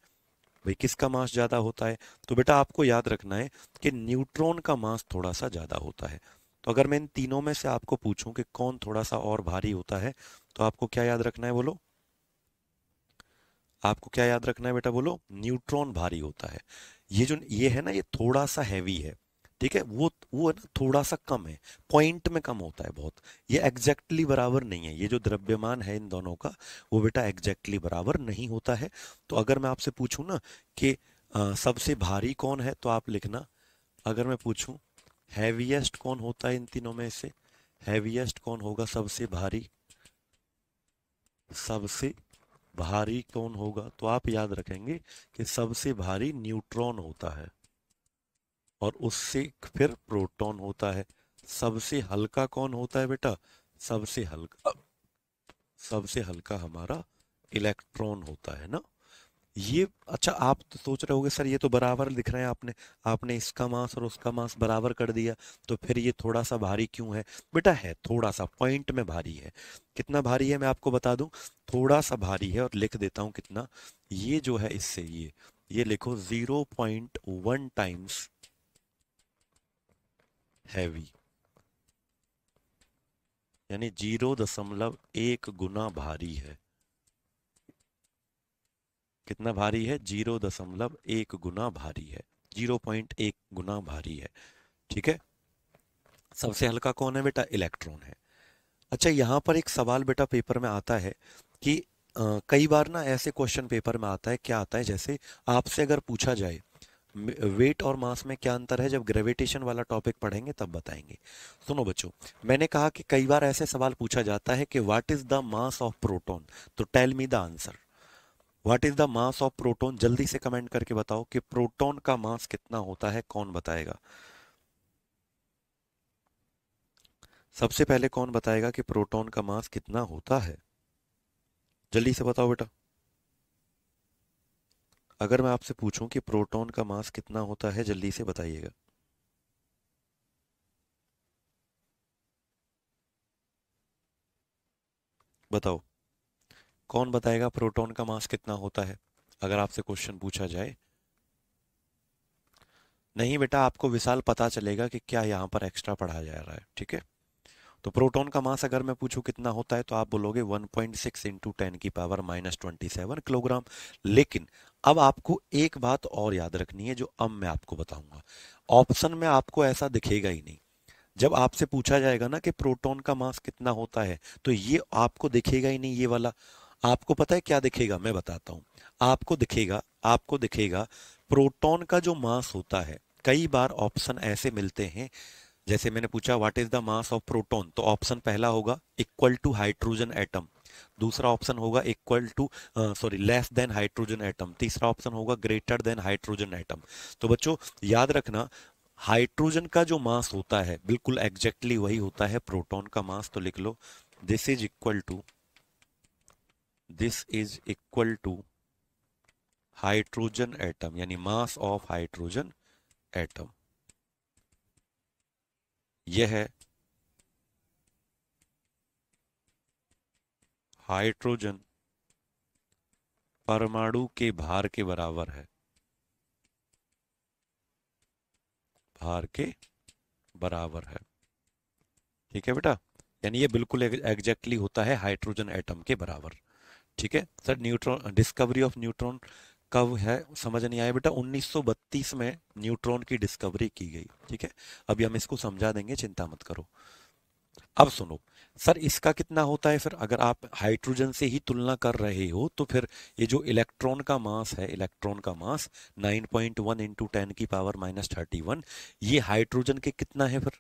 [SPEAKER 1] भाई किसका मास ज्यादा होता है? तो बेटा आपको याद रखना है कि न्यूट्रॉन का मास थोड़ा सा ज्यादा होता है। तो अगर मैं इन तीनों में से आपको पूछूं कि कौन थोड़ा सा और भारी होता है, तो आपको क्या याद रखना है, बोलो आपको क्या याद रखना है बेटा, बोलो न्यूट्रॉन भारी होता है। ये जो ये है ना, ये थोड़ा सा हैवी है। ठीक है, वो है ना थोड़ा सा कम है, पॉइंट में कम होता है बहुत, ये एग्जैक्टली बराबर नहीं है। ये जो द्रव्यमान है इन दोनों का, वो बेटा एग्जैक्टली बराबर नहीं होता है। तो अगर मैं आपसे पूछूं ना कि सबसे भारी कौन है, तो आप लिखना, अगर मैं पूछूं हैवीएस्ट कौन होता है इन तीनों में से, हैवीएस्ट कौन होगा, सबसे भारी, सबसे भारी कौन होगा, तो आप याद रखेंगे कि सबसे भारी न्यूट्रॉन होता है, और उससे फिर प्रोटॉन होता है। सबसे हल्का कौन होता है बेटा, सबसे हल्का, सबसे हल्का हमारा इलेक्ट्रॉन होता है ना। ये अच्छा, आप तो सोच रहे होगे सर ये तो बराबर लिख रहे हैं आपने, आपने इसका मास और उसका मास बराबर कर दिया, तो फिर ये थोड़ा सा भारी क्यों है? बेटा है थोड़ा सा, पॉइंट में भारी है। कितना भारी है मैं आपको बता दूं, थोड़ा सा भारी है, और लिख देता हूं कितना। ये जो है इससे ये लिखो 0.1 टाइम्स हैवी, यानी 0.1 गुना भारी है। कितना भारी है? 0.1 गुना भारी है, 0.1 गुना भारी है। ठीक है। सबसे हल्का कौन है बेटा? इलेक्ट्रॉन है। अच्छा, यहाँ पर एक सवाल बेटा पेपर में आता है कि कई बार ना ऐसे क्वेश्चन पेपर में आता है, क्या आता है, जैसे आपसे अगर पूछा जाए वेट और मास में क्या अंतर है, जब ग्रेविटेशन वाला टॉपिक पढ़ेंगे तब बताएंगे। सुनो बच्चों, मैंने कहा कि कई बार ऐसे सवाल पूछा जाता है कि what is the mass of proton, तो tell me the answer. What is the mass of proton? जल्दी से कमेंट करके बताओ कि प्रोटॉन का मास कितना होता है, कौन बताएगा? सबसे पहले कौन बताएगा कि प्रोटॉन का मास कितना होता है? जल्दी से बताओ बेटा। अगर मैं आपसे पूछूं कि प्रोटॉन का मास कितना होता है, जल्दी से बताइएगा। बताओ, कौन बताएगा प्रोटॉन का मास कितना होता है, अगर आपसे क्वेश्चन पूछा जाए? नहीं बेटा, आपको विशाल पता चलेगा कि क्या यहाँ पर एक्स्ट्रा पढ़ाया जा रहा है। ठीक है। तो प्रोटॉन का मास अगर मैं पूछूं कितना होता है, तो आप बोलोगे 1.6 इंटू 10⁻⁻27 किलोग्राम। लेकिन अब आपको एक बात और याद रखनी है, जो अब मैं आपको बताऊंगा। ऑप्शन में आपको ऐसा दिखेगा ही नहीं। जब आपसे पूछा जाएगा ना कि प्रोटॉन का मास कितना होता है, तो ये आपको दिखेगा ही नहीं, ये वाला। आपको पता है क्या दिखेगा? मैं बताता हूं। आपको दिखेगा प्रोटॉन का जो मास होता है। कई बार ऑप्शन ऐसे मिलते हैं, जैसे मैंने पूछा what is the mass of proton, तो ऑप्शन पहला होगा इक्वल टू हाइड्रोजन एटम, दूसरा ऑप्शन होगा equal to sorry less than hydrogen atom, तीसरा ऑप्शन होगा ग्रेटर देन हाइड्रोजन एटम। तो बच्चों याद रखना, हाइड्रोजन का जो मास होता है बिल्कुल एग्जैक्टली वही होता है प्रोटॉन का मास। तो लिख लो, this is equal to this is equal to hydrogen atom, यानी मास ऑफ हाइड्रोजन एटम। यह है हाइड्रोजन परमाणु के भार के बराबर है, भार के बराबर है। ठीक है बेटा, यानी ये बिल्कुल एग्जैक्टली होता है हाइड्रोजन एटम के बराबर। ठीक है sir. Neutron, discovery of neutron कब है? समझ नहीं आया बेटा? 1932 में न्यूट्रॉन की डिस्कवरी की गई। ठीक है, अभी हम इसको समझा देंगे, चिंता मत करो। अब सुनो सर, इसका कितना होता है फिर? अगर आप हाइड्रोजन से ही तुलना कर रहे हो, तो फिर ये जो इलेक्ट्रॉन का मास है, इलेक्ट्रॉन का मास 9.1 इंटू 10⁻⁻31, ये हाइड्रोजन के कितना है फिर?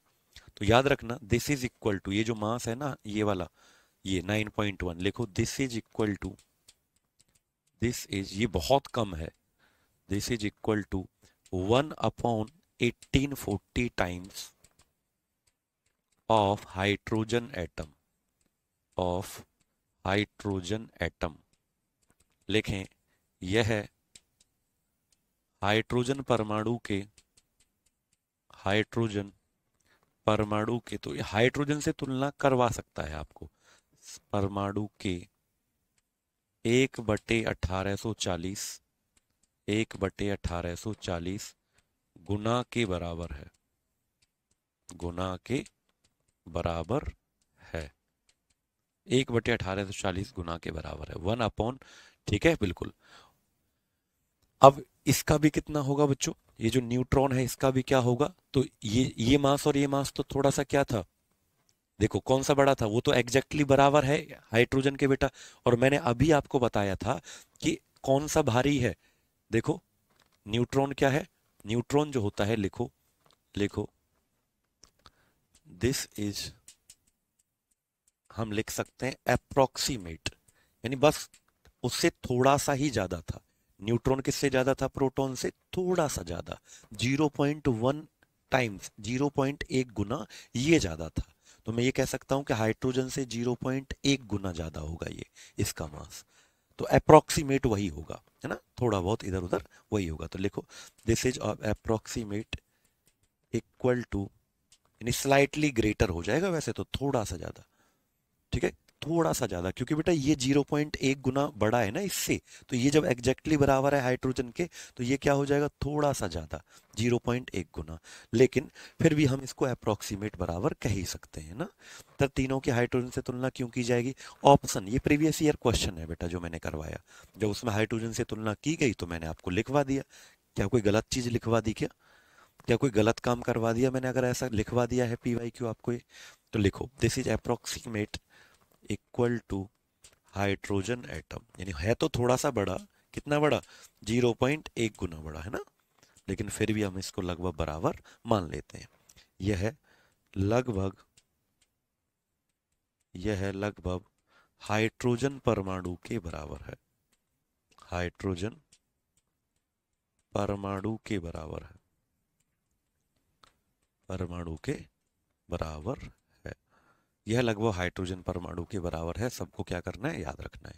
[SPEAKER 1] तो याद रखना, दिस इज इक्वल टू, ये जो मास है ना ये वाला, ये 9.1 लिखो, this is equal to, this is, ये बहुत कम है, this is equal to 1/1840 times of hydrogen atom, of hydrogen atom. लिखें, यह है हाइड्रोजन परमाणु के, हाइड्रोजन परमाणु के, तो हाइड्रोजन से तुलना करवा सकता है आपको, परमाणु के 1/1840, 1/1840 गुना के बराबर है, गुना के बराबर है, 1/1840 गुना के बराबर है, 1/। ठीक है बिल्कुल। अब इसका भी कितना होगा बच्चों? ये जो न्यूट्रॉन है इसका भी क्या होगा? तो ये मास और ये मास तो थोड़ा सा क्या था, देखो कौन सा बड़ा था, वो तो एग्जैक्टली बराबर है हाइड्रोजन के बेटा। और मैंने अभी आपको बताया था कि कौन सा भारी है। देखो न्यूट्रॉन क्या है, न्यूट्रॉन जो होता है, लिखो लिखो, दिस इज, हम लिख सकते हैं अप्रोक्सीमेट, यानी बस उससे थोड़ा सा ही ज्यादा था। न्यूट्रॉन किससे ज्यादा था? प्रोटॉन से थोड़ा सा ज्यादा, 0.1 टाइम्स, 0.1 गुना ये ज्यादा था। तो मैं ये कह सकता हूं कि हाइड्रोजन से 0.1 गुना ज्यादा होगा ये, इसका मास। तो अप्रोक्सीमेट वही होगा। है ना, थोड़ा बहुत इधर उधर वही होगा। तो लिखो this is approximate equal to, यानी स्लाइटली ग्रेटर हो जाएगा वैसे तो, थोड़ा सा ज्यादा, ठीक है, थोड़ा सा ज्यादा, क्योंकि बेटा ये 0.1 गुना बड़ा है ना इससे, तो ये जब एग्जैक्टली बराबर है हाइड्रोजन के, तो ये क्या हो जाएगा, थोड़ा सा ज्यादा, 0.1 गुना। लेकिन फिर भी हम इसको अप्रोक्सीमेट बराबर कह ही सकते हैं ना। तब तीनों की हाइड्रोजन से तुलना क्यों की जाएगी, ऑप्शन, ये प्रीवियस ईयर क्वेश्चन है बेटा जो मैंने करवाया, जब उसमें हाइड्रोजन से तुलना की गई तो मैंने आपको लिखवा दिया। क्या कोई गलत चीज लिखवा दी क्या, क्या कोई गलत काम करवा दिया मैंने अगर ऐसा लिखवा दिया है पी वाई क्यू आपको ये? तो लिखो this is approximate equal to hydrogen atom, यानी है तो थोड़ा सा बड़ा, कितना बड़ा, 0.1 गुना बड़ा है ना, लेकिन फिर भी हम इसको लगभग बराबर मान लेते हैं। यह है लगभग, यह है लगभग हाइड्रोजन परमाणु के बराबर है, हाइड्रोजन परमाणु के बराबर है, परमाणु के बराबर है, यह लगभग हाइड्रोजन परमाणु के बराबर है। सबको क्या करना है, याद रखना है।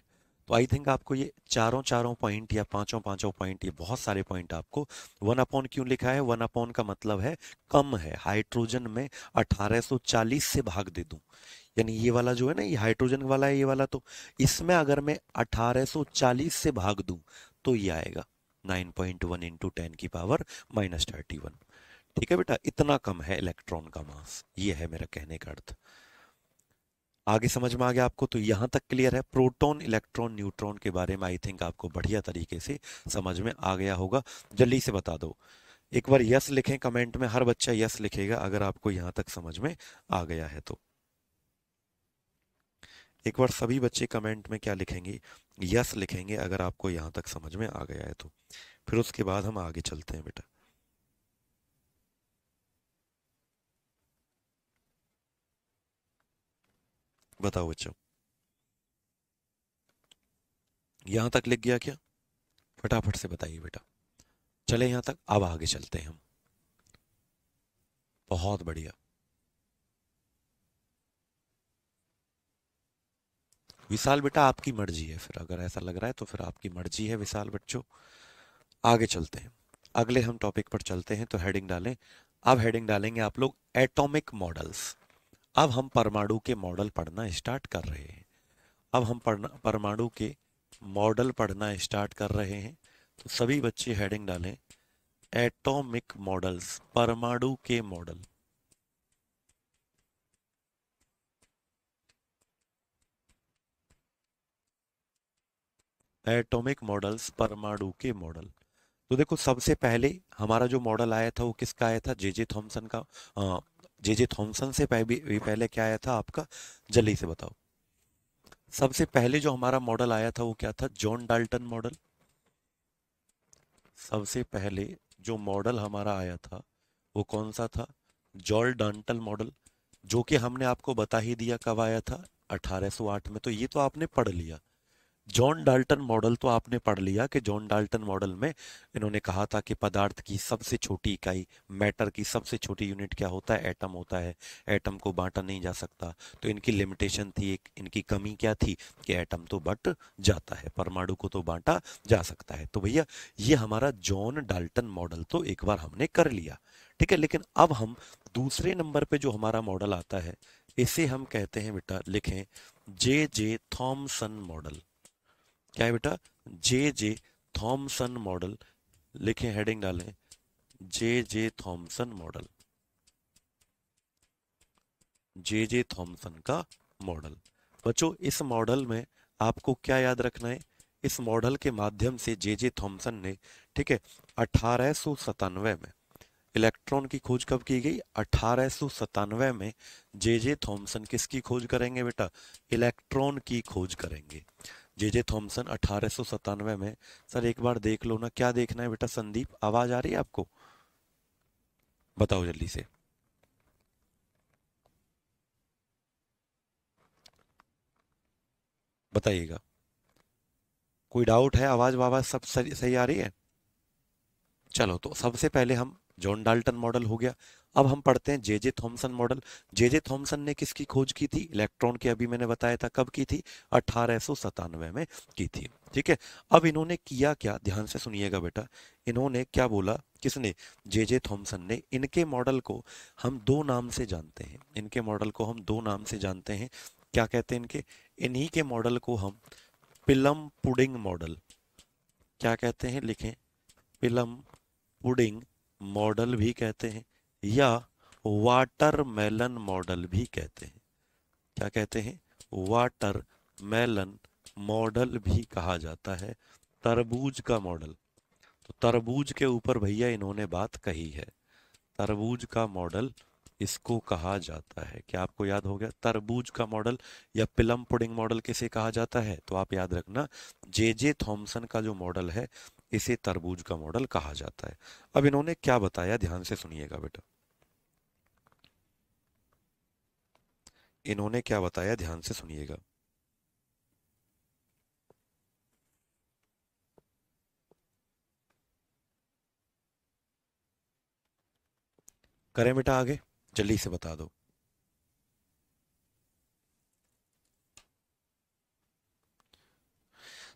[SPEAKER 1] तो आई थिंक आपको ये चारों चारों पॉइंट या पांचों पांचों पॉइंट, ये बहुत सारे पॉइंट आपको, 1 अपॉन क्यों लिखा है, 1 अपॉन का मतलब है कम है, हाइड्रोजन में 1840 से भाग दे दूं, यानी ये वाला जो है ना, ये हाइड्रोजन वाला है ये वाला, तो इसमें अगर मैं 1840 से भाग दूं तो ये आएगा 9.1 इंटू 10⁻⁻31। ठीक है बेटा, इतना कम है इलेक्ट्रॉन का मास, ये है मेरा कहने का अर्थ। आगे समझ में आ गया आपको, तो यहां तक क्लियर है। प्रोटॉन इलेक्ट्रॉन न्यूट्रॉन के बारे में आई थिंक आपको बढ़िया तरीके से समझ में आ गया होगा। जल्दी से बता दो, एक बार यस लिखें कमेंट में, हर बच्चा यस लिखेगा अगर आपको यहां तक समझ में आ गया है तो। एक बार सभी बच्चे कमेंट में क्या लिखेंगे, यस लिखेंगे अगर आपको यहां तक समझ में आ गया है तो, फिर उसके बाद हम आगे चलते हैं बेटा। बताओ बच्चों, यहां तक लिख गया क्या, फटाफट से बताइए बेटा। चले यहां तक, अब आगे चलते हैं हम। बहुत बढ़िया, विशाल बेटा आपकी मर्जी है, फिर अगर ऐसा लग रहा है तो फिर आपकी मर्जी है विशाल बच्चों। आगे चलते हैं, अगले हम टॉपिक पर चलते हैं, तो हेडिंग डालें। अब हेडिंग डालेंगे आप लोग एटॉमिक मॉडल्स। अब हम परमाणु के मॉडल पढ़ना स्टार्ट कर रहे हैं, अब हम परमाणु के मॉडल पढ़ना स्टार्ट कर रहे हैं। तो सभी बच्चे हेडिंग डालें एटॉमिक मॉडल्स, परमाणु के मॉडल। एटॉमिक मॉडल्स, परमाणु के मॉडल। तो देखो सबसे पहले हमारा जो मॉडल आया था वो किसका आया था, जे जे थॉमसन का। जे जे थॉमसन से पहले क्या आया था आपका, जल्दी से बताओ। सबसे पहले जो हमारा मॉडल आया था वो क्या था, जॉन डाल्टन मॉडल। सबसे पहले जो मॉडल हमारा आया था वो कौन सा था, जॉन डाल्टन मॉडल, जो कि हमने आपको बता ही दिया कब आया था, 1808 में। तो ये तो आपने पढ़ लिया। जॉन डाल्टन मॉडल तो आपने पढ़ लिया कि जॉन डाल्टन मॉडल में इन्होंने कहा था कि पदार्थ की सबसे छोटी इकाई, मैटर की सबसे छोटी यूनिट क्या होता है, एटम होता है, एटम को बांटा नहीं जा सकता। तो इनकी लिमिटेशन थी, एक इनकी कमी क्या थी कि एटम तो बट जाता है, परमाणु को तो बांटा जा सकता है। तो भैया ये हमारा जॉन डाल्टन मॉडल तो एक बार हमने कर लिया, ठीक है। लेकिन अब हम दूसरे नंबर पे जो हमारा मॉडल आता है, इसे हम कहते हैं बेटा, लिखें जे जे थॉमसन मॉडल। क्या है बेटा, जे जे थॉमसन मॉडल, लिखें हेडिंग डालें जे जे थॉमसन मॉडल, जे जे थॉमसन का मॉडल। बच्चों इस मॉडल में आपको क्या याद रखना है, इस मॉडल के माध्यम से जे जे थॉमसन ने, ठीक है, 1897 में, इलेक्ट्रॉन की खोज कब की गई, 1897 में जे जे थॉमसन किसकी खोज करेंगे बेटा, इलेक्ट्रॉन की खोज करेंगे। जे जे थॉमसन 1897 में। सर एक बार देख लो ना, क्या देखना है बेटा, संदीप आवाज आ रही है आपको, बताओ जल्दी से। बताइएगा, कोई डाउट है, आवाज वावाज सब सही सही आ रही है। चलो तो सबसे पहले हम जॉन डाल्टन मॉडल हो गया। अब हम पढ़ते हैं जे जे थॉमसन मॉडल। जे जे थॉमसन ने किसकी खोज की थी? इलेक्ट्रॉन की, अभी मैंने बताया था कब की थी, 1897 में की थी। ठीक है, अब इन्होंने किया क्या, ध्यान से सुनिएगा बेटा। इन्होंने क्या बोला, किसने? जे जे थॉमसन ने। इनके मॉडल को हम दो नाम से जानते हैं, इनके मॉडल को हम दो नाम से जानते हैं। क्या कहते हैं इनके? इन्हीं के मॉडल को हम पिलम पुडिंग मॉडल, क्या कहते हैं, लिखें, पिलम पुडिंग मॉडल भी कहते हैं, या वाटरमेलन मॉडल भी कहते हैं। क्या कहते हैं? वाटरमेलन मॉडल भी कहा जाता है, तरबूज का मॉडल। तो तरबूज के ऊपर भैया इन्होंने बात कही है, तरबूज का मॉडल इसको कहा जाता है। क्या आपको याद हो गया? तरबूज का मॉडल या प्लम पुडिंग मॉडल किसे कहा जाता है? तो आप याद रखना, जे जे थॉमसन का जो मॉडल है इसे तरबूज का मॉडल कहा जाता है। अब इन्होंने क्या बताया, ध्यान से सुनिएगा बेटा। इन्होंने क्या बताया, ध्यान से सुनिएगा। करें बेटा आगे, जल्दी से बता दो।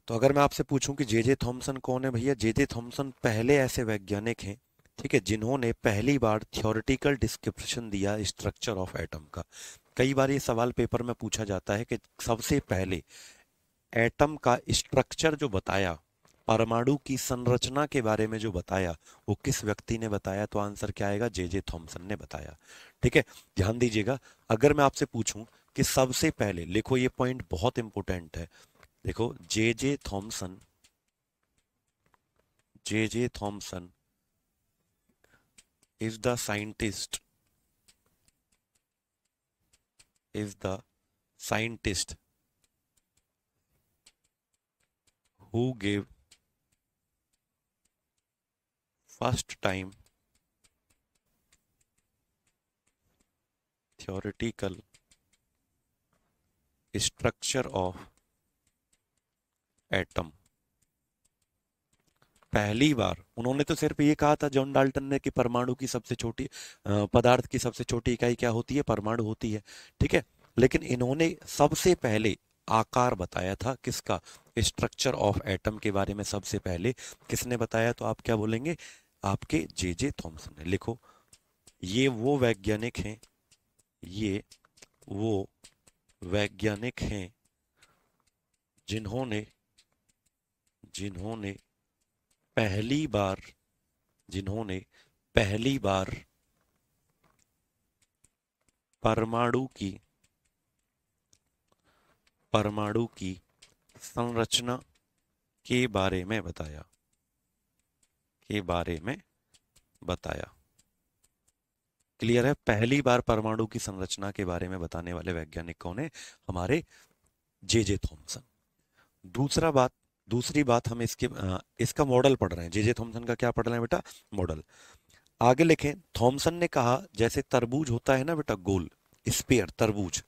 [SPEAKER 1] तो अगर मैं आपसे पूछूं कि जे जे थॉमसन कौन है भैया, जे जे थॉमसन पहले ऐसे वैज्ञानिक हैं, ठीक है, जिन्होंने पहली बार थियोरेटिकल डिस्क्रिप्शन दिया स्ट्रक्चर ऑफ एटम का। कई बार ये सवाल पेपर में पूछा जाता है कि सबसे पहले एटम का स्ट्रक्चर जो बताया, परमाणु की संरचना के बारे में जो बताया, वो किस व्यक्ति ने बताया? तो आंसर क्या आएगा? जे जे थॉमसन ने बताया। ठीक है, ध्यान दीजिएगा। अगर मैं आपसे पूछूं कि सबसे पहले, लिखो ये पॉइंट बहुत इंपॉर्टेंट है, देखो, J J Thomson, J J Thomson is the scientist, is the scientist who gave first time theoretical structure of atom। पहली बार उन्होंने तो सिर्फ ये कहा था जॉन डाल्टन ने कि परमाणु की सबसे छोटी पदार्थ की सबसे छोटी इकाई क्या होती है? परमाणु होती है। ठीक है, लेकिन इन्होंने सबसे पहले आकार बताया था, किसका? स्ट्रक्चर ऑफ एटम के बारे में सबसे पहले किसने बताया? तो आप क्या बोलेंगे? आपके जे जे थॉमसन ने। लिखो, ये वो वैज्ञानिक हैं, ये वो वैज्ञानिक हैं जिन्होंने जिन्होंने पहली बार जिन्होंने पहली बार परमाणु की परमाणु की संरचना के बारे में बताया, के बारे में बताया। क्लियर है? पहली बार परमाणु की संरचना के बारे में बताने वाले वैज्ञानिक कौन है? हमारे जे जे थॉमसन। दूसरा बात दूसरी बात हम इसका मॉडल पढ़ रहे हैं, जे जे थॉमसन का क्या पढ़ रहे हैं बेटा? मॉडल। आगे लिखें, थॉमसन ने कहा जैसे तरबूज होता है ना बेटा, गोल, स्फीयर, तरबूज,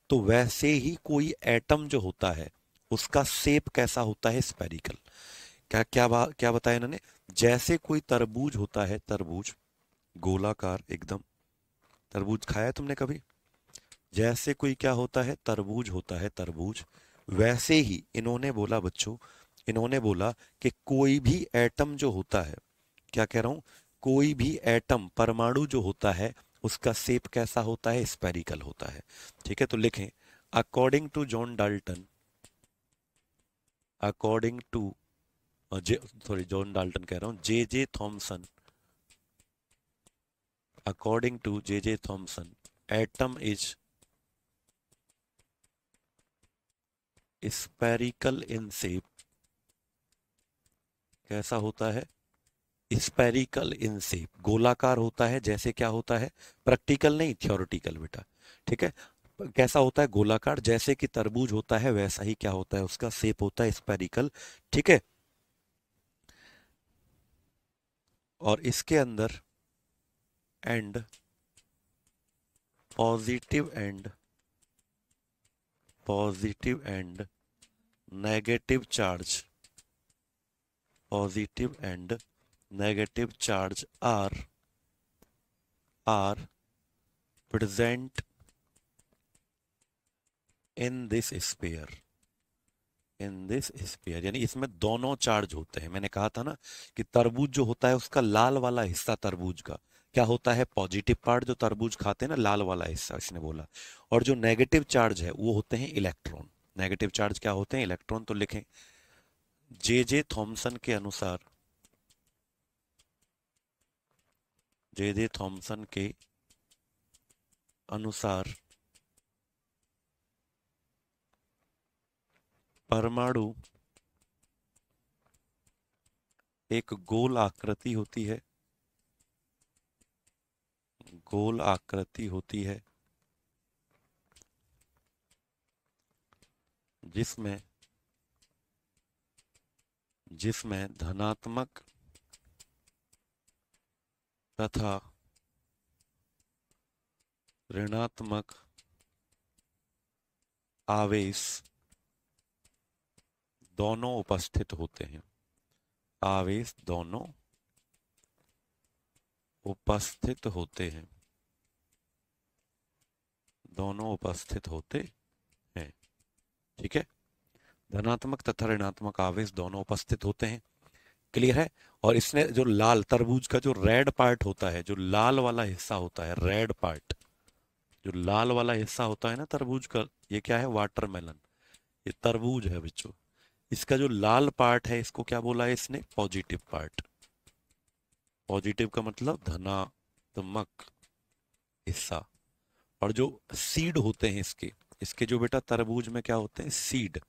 [SPEAKER 1] तो वैसे ही कोई एटम जो होता है उसका शेप कैसा होता है? स्फेरिकल। क्या बताया इन्होंने? जैसे कोई तरबूज होता है, तरबूज गोलाकार एकदम, तरबूज खाया है तुमने कभी? जैसे कोई क्या होता है? तरबूज होता है, तरबूज, वैसे ही इन्होंने बोला बच्चों, इन्होंने बोला कि कोई भी एटम जो होता है, क्या कह रहा हूं, कोई भी एटम, परमाणु जो होता है उसका शेप कैसा होता है? स्पेरिकल होता है। ठीक है, तो लिखें, according to John Dalton, according to sorry John Dalton कह रहा हूं, J J Thomson, according to J J Thomson, atom is spherical in shape. कैसा होता है? स्पेरिकल इन शेप, गोलाकार होता है। जैसे क्या होता है? प्रैक्टिकल नहीं, थ्योरेटिकल बेटा। ठीक है, कैसा होता है? गोलाकार। जैसे कि तरबूज होता है वैसा ही क्या होता है? उसका शेप होता है स्पेरिकल। ठीक है, और इसके अंदर and positive and positive and negative charge, positive and negative charge are are present in this sphere, in this sphere, यानी इसमें दोनों चार्ज होते हैं। मैंने कहा था ना कि तरबूज जो होता है उसका लाल वाला हिस्सा तरबूज का क्या होता है, पॉजिटिव पार्ट, जो तरबूज खाते हैं ना लाल वाला हिस्सा, इसने बोला। और जो नेगेटिव चार्ज है वो होते हैं इलेक्ट्रॉन। नेगेटिव चार्ज क्या होते हैं, इलेक्ट्रॉन। तो लिखें जे जे थॉमसन के अनुसार, जे जे थॉमसन के अनुसार परमाणु एक गोल आकृति होती है, गोल आकृति होती है जिसमें जिसमें धनात्मक तथा ऋणात्मक आवेश दोनों उपस्थित होते हैं, आवेश दोनों उपस्थित होते हैं, दोनों उपस्थित होते हैं। ठीक है, धनात्मक तथा ऋणात्मक आवेश दोनों उपस्थित होते हैं। क्लियर है। और इसने जो लाल तरबूज का जो रेड पार्ट होता है, जो लाल वाला हिस्सा होता है, रेड पार्ट, जो लाल वाला हिस्सा होता है ना तरबूज का, ये क्या है, वाटरमेलन, ये तरबूज है बच्चों। इसका जो लाल पार्ट है इसको क्या बोला है इसने, पॉजिटिव पार्ट। पॉजिटिव का मतलब धनात्मक हिस्सा। और जो सीड होते हैं इसके, इसके जो बेटा तरबूज में क्या होते हैं, सीड,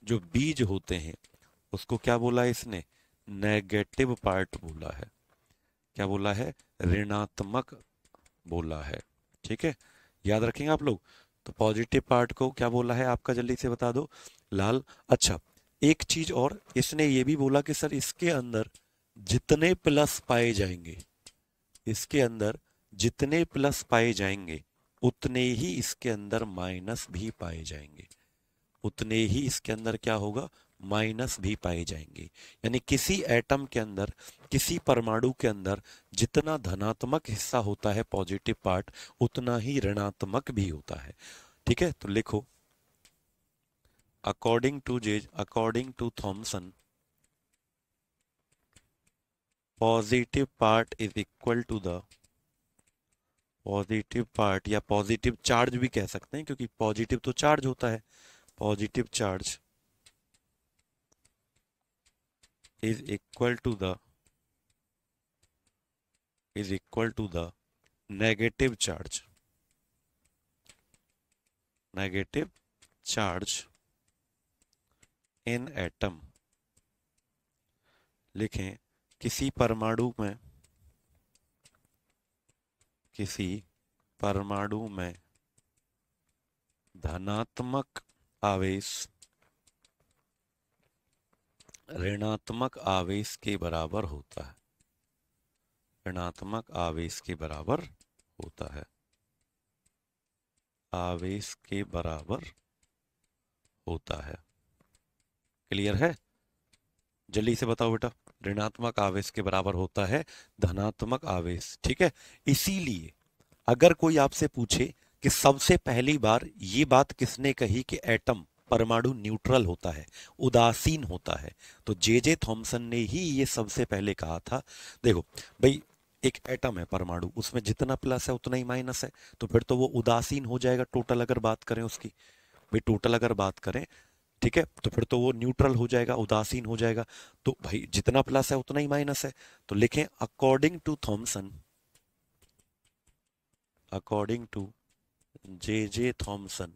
[SPEAKER 1] जो बीज होते हैं, उसको क्या बोला है इसने, नेगेटिव पार्ट बोला है। क्या बोला है, ऋणात्मक बोला है। ठीक है, याद रखेंगे आप लोग। तो पॉजिटिव पार्ट को क्या बोला है आपका, जल्दी से बता दो, लाल। अच्छा, एक चीज और, इसने ये भी बोला कि सर इसके अंदर जितने प्लस पाए जाएंगे, इसके अंदर जितने प्लस पाए जाएंगे उतने ही इसके अंदर माइनस भी पाए जाएंगे, उतने ही इसके अंदर क्या होगा, माइनस भी पाए जाएंगे। यानी किसी एटम के अंदर, किसी परमाणु के अंदर जितना धनात्मक हिस्सा होता है पॉजिटिव पार्ट, उतना ही ऋणात्मक भी होता है। ठीक है, तो लिखो according to Thomson, positive part is equal to the, positive part या पॉजिटिव चार्ज भी कह सकते हैं क्योंकि पॉजिटिव तो चार्ज होता है, positive charge is equal to the negative charge, negative charge in atom। लिखें किसी परमाणु में, किसी परमाणु में धनात्मक आवेश ऋणात्मक आवेश के बराबर होता है, ऋणात्मक आवेश के बराबर होता है, आवेश के बराबर होता है। क्लियर है, जल्दी से बताओ बेटा, ऋणात्मक आवेश के बराबर होता है धनात्मक आवेश। ठीक है, इसीलिए अगर कोई आपसे पूछे कि सबसे पहली बार ये बात किसने कही कि एटम, परमाणु न्यूट्रल होता है, उदासीन होता है, तो जे जे थॉमसन ने ही ये सबसे पहले कहा था। देखो भाई, एक एटम है परमाणु, उसमें जितना प्लस है उतना ही माइनस है, तो फिर तो वो उदासीन हो जाएगा टोटल अगर बात करें उसकी। भाई टोटल अगर बात करें, ठीक है, तो फिर तो वो न्यूट्रल हो जाएगा, उदासीन हो जाएगा। तो भाई जितना प्लस है उतना ही माइनस है। तो लिखें according to Thomson, according to J J Thomson,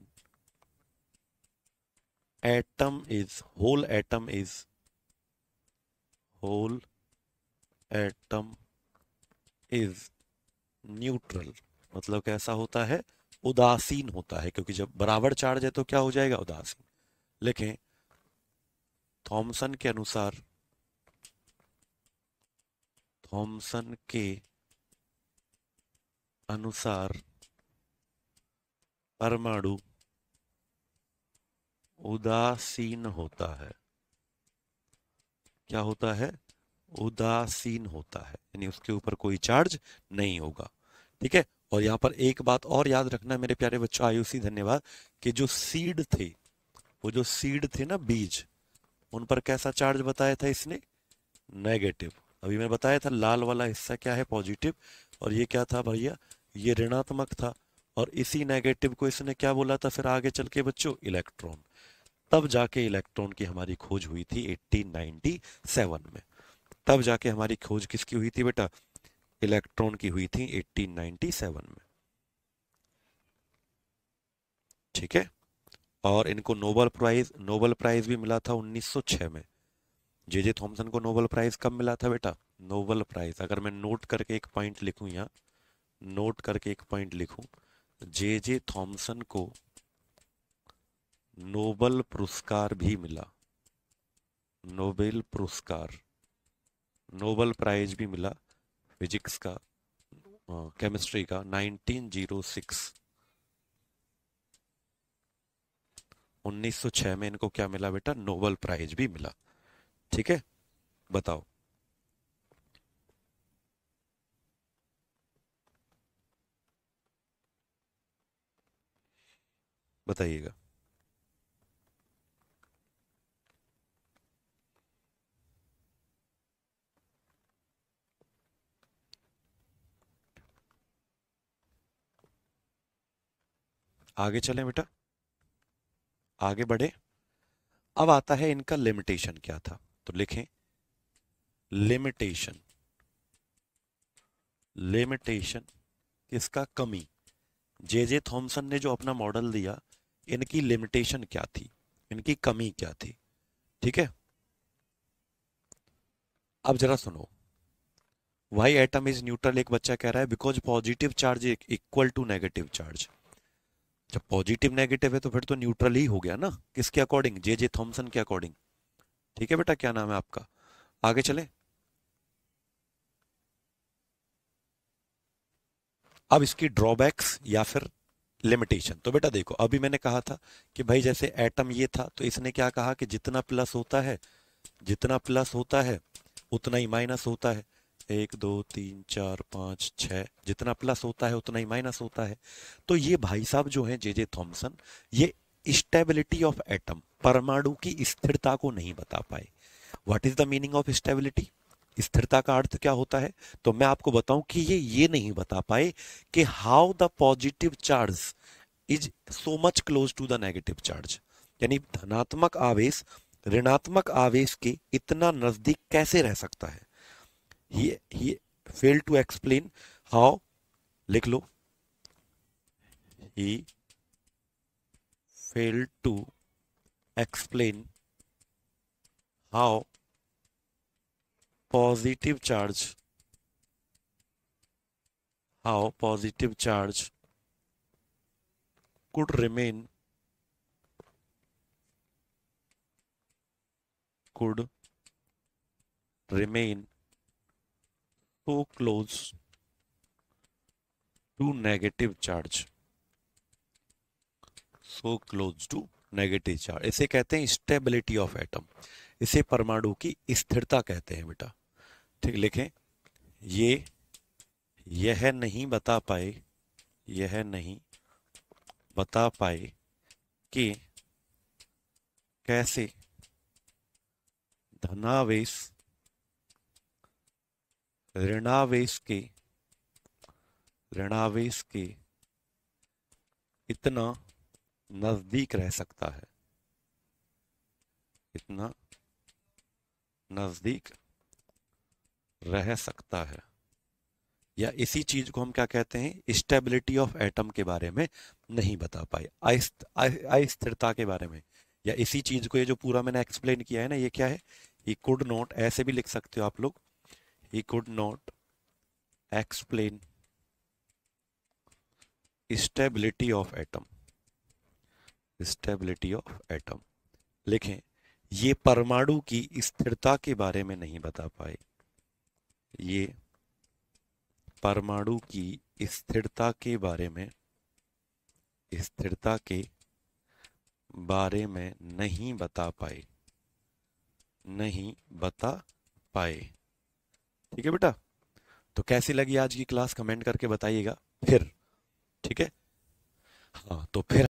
[SPEAKER 1] atom is, whole atom is, whole atom is neutral. मतलब कैसा होता है, उदासीन होता है, क्योंकि जब बराबर चार्ज है तो क्या हो जाएगा, उदासीन। लिखें थॉमसन के अनुसार, थॉमसन के अनुसार परमाणु उदासीन होता है। क्या होता है, उदासीन होता है, यानी उसके ऊपर कोई चार्ज नहीं होगा। ठीक है। और यहाँ पर एक बात और याद रखना मेरे प्यारे बच्चों, आयुषी धन्यवाद, कि जो सीड थे, वो जो सीड थे ना, बीज, उन पर कैसा चार्ज बताया था इसने? नेगेटिव। अभी मैं बताया था लाल वाला हिस्सा क्या है? पॉजिटिव। और ये क्या था भैया? ये ऋणात्मक था। और इसी नेगेटिव को इसने क्या बोला था फिर आगे चल के बच्चों? इलेक्ट्रॉन। तब जाके इलेक्ट्रॉन की हमारी खोज हुई थी 1897 में। तब जाके हमारी खोज किसकी हुई थी बेटा? इलेक्ट्रॉन की हुई थी 1897 में। ठीक है। और इनको नोबल प्राइज भी मिला था 1906 में। जे थॉमसन को नोबेल प्राइज कब मिला था बेटा? नोबेल प्राइज, अगर मैं नोट करके एक पॉइंट लिखूं यहाँ, नोट करके एक पॉइंट लिखूं, जे थॉमसन को नोबेल पुरस्कार भी मिला, नोबेल पुरस्कार, नोबेल प्राइज भी मिला फिजिक्स का, केमिस्ट्री का 1906, 1906 में इनको क्या मिला बेटा? नोबेल प्राइज भी मिला। ठीक है, बताओ। बताइएगा। आगे चलें बेटा, आगे बढ़े। अब आता है इनका लिमिटेशन क्या था, तो लिखें लिमिटेशन। लिमिटेशन किसका? कमी। जे थॉमसन ने जो अपना मॉडल दिया, इनकी लिमिटेशन क्या थी, इनकी कमी क्या थी? ठीक है। अब जरा सुनो, वाई एटम इज न्यूट्रल, एक बच्चा कह रहा है because positive charge equal to negative charge. जब पॉजिटिव नेगेटिव है तो फिर तो न्यूट्रल ही हो गया ना, किसके अकॉर्डिंग? जे थॉमसन के अकॉर्डिंग। ठीक है बेटा, क्या नाम है आपका? आगे चले। अब इसकी ड्रॉबैक्स या फिर लिमिटेशन, तो बेटा देखो, अभी मैंने कहा था कि भाई जैसे एटम ये था, तो इसने क्या कहा कि जितना प्लस होता है, जितना प्लस होता है उतना ही माइनस होता है। एक दो तीन चार पाँच छः, जितना प्लस होता है उतना ही माइनस होता है। तो ये भाई साहब जो हैं जे थॉमसन, ये स्टेबिलिटी ऑफ एटम, परमाणु की स्थिरता को नहीं बता पाए। What is the meaning of stability? स्थिरता का अर्थ क्या होता है? तो मैं आपको बताऊं कि ये नहीं बता पाए कि how the positive charge is so much close to the negative charge, यानी धनात्मक आवेश ऋणात्मक आवेश के इतना नजदीक कैसे रह सकता है। He fail to explain how, लिख लो, he fail to explain how positive charge, how positive charge could could remain so close to negative charge, so close to negative charge, इसे कहते हैं स्टेबिलिटी ऑफ एटम, इसे परमाणु की स्थिरता कहते हैं बेटा। ठीक, लिखें, ये यह नहीं बता पाए, यह नहीं बता पाए कि कैसे धनावेश ऋणावेश के ऋणावेश के इतना नजदीक रह सकता है, इतना नजदीक रह सकता है, या इसी चीज को हम क्या कहते हैं? स्टेबिलिटी ऑफ एटम के बारे में नहीं बता पाए, अस्थिरता के बारे में, या इसी चीज को, ये जो पूरा मैंने एक्सप्लेन किया है ना, ये क्या है? ही कुड नॉट, ऐसे भी लिख सकते हो आप लोग, he could not explain stability of atom, stability of atom. लिखें, ये परमाणु की स्थिरता के बारे में नहीं बता पाए, ये परमाणु की स्थिरता के बारे में, स्थिरता के बारे में नहीं बता पाए, नहीं बता पाए। ठीक है बेटा, तो कैसी लगी आज की क्लास, कमेंट करके बताइएगा। फिर। ठीक है। हाँ, तो फिर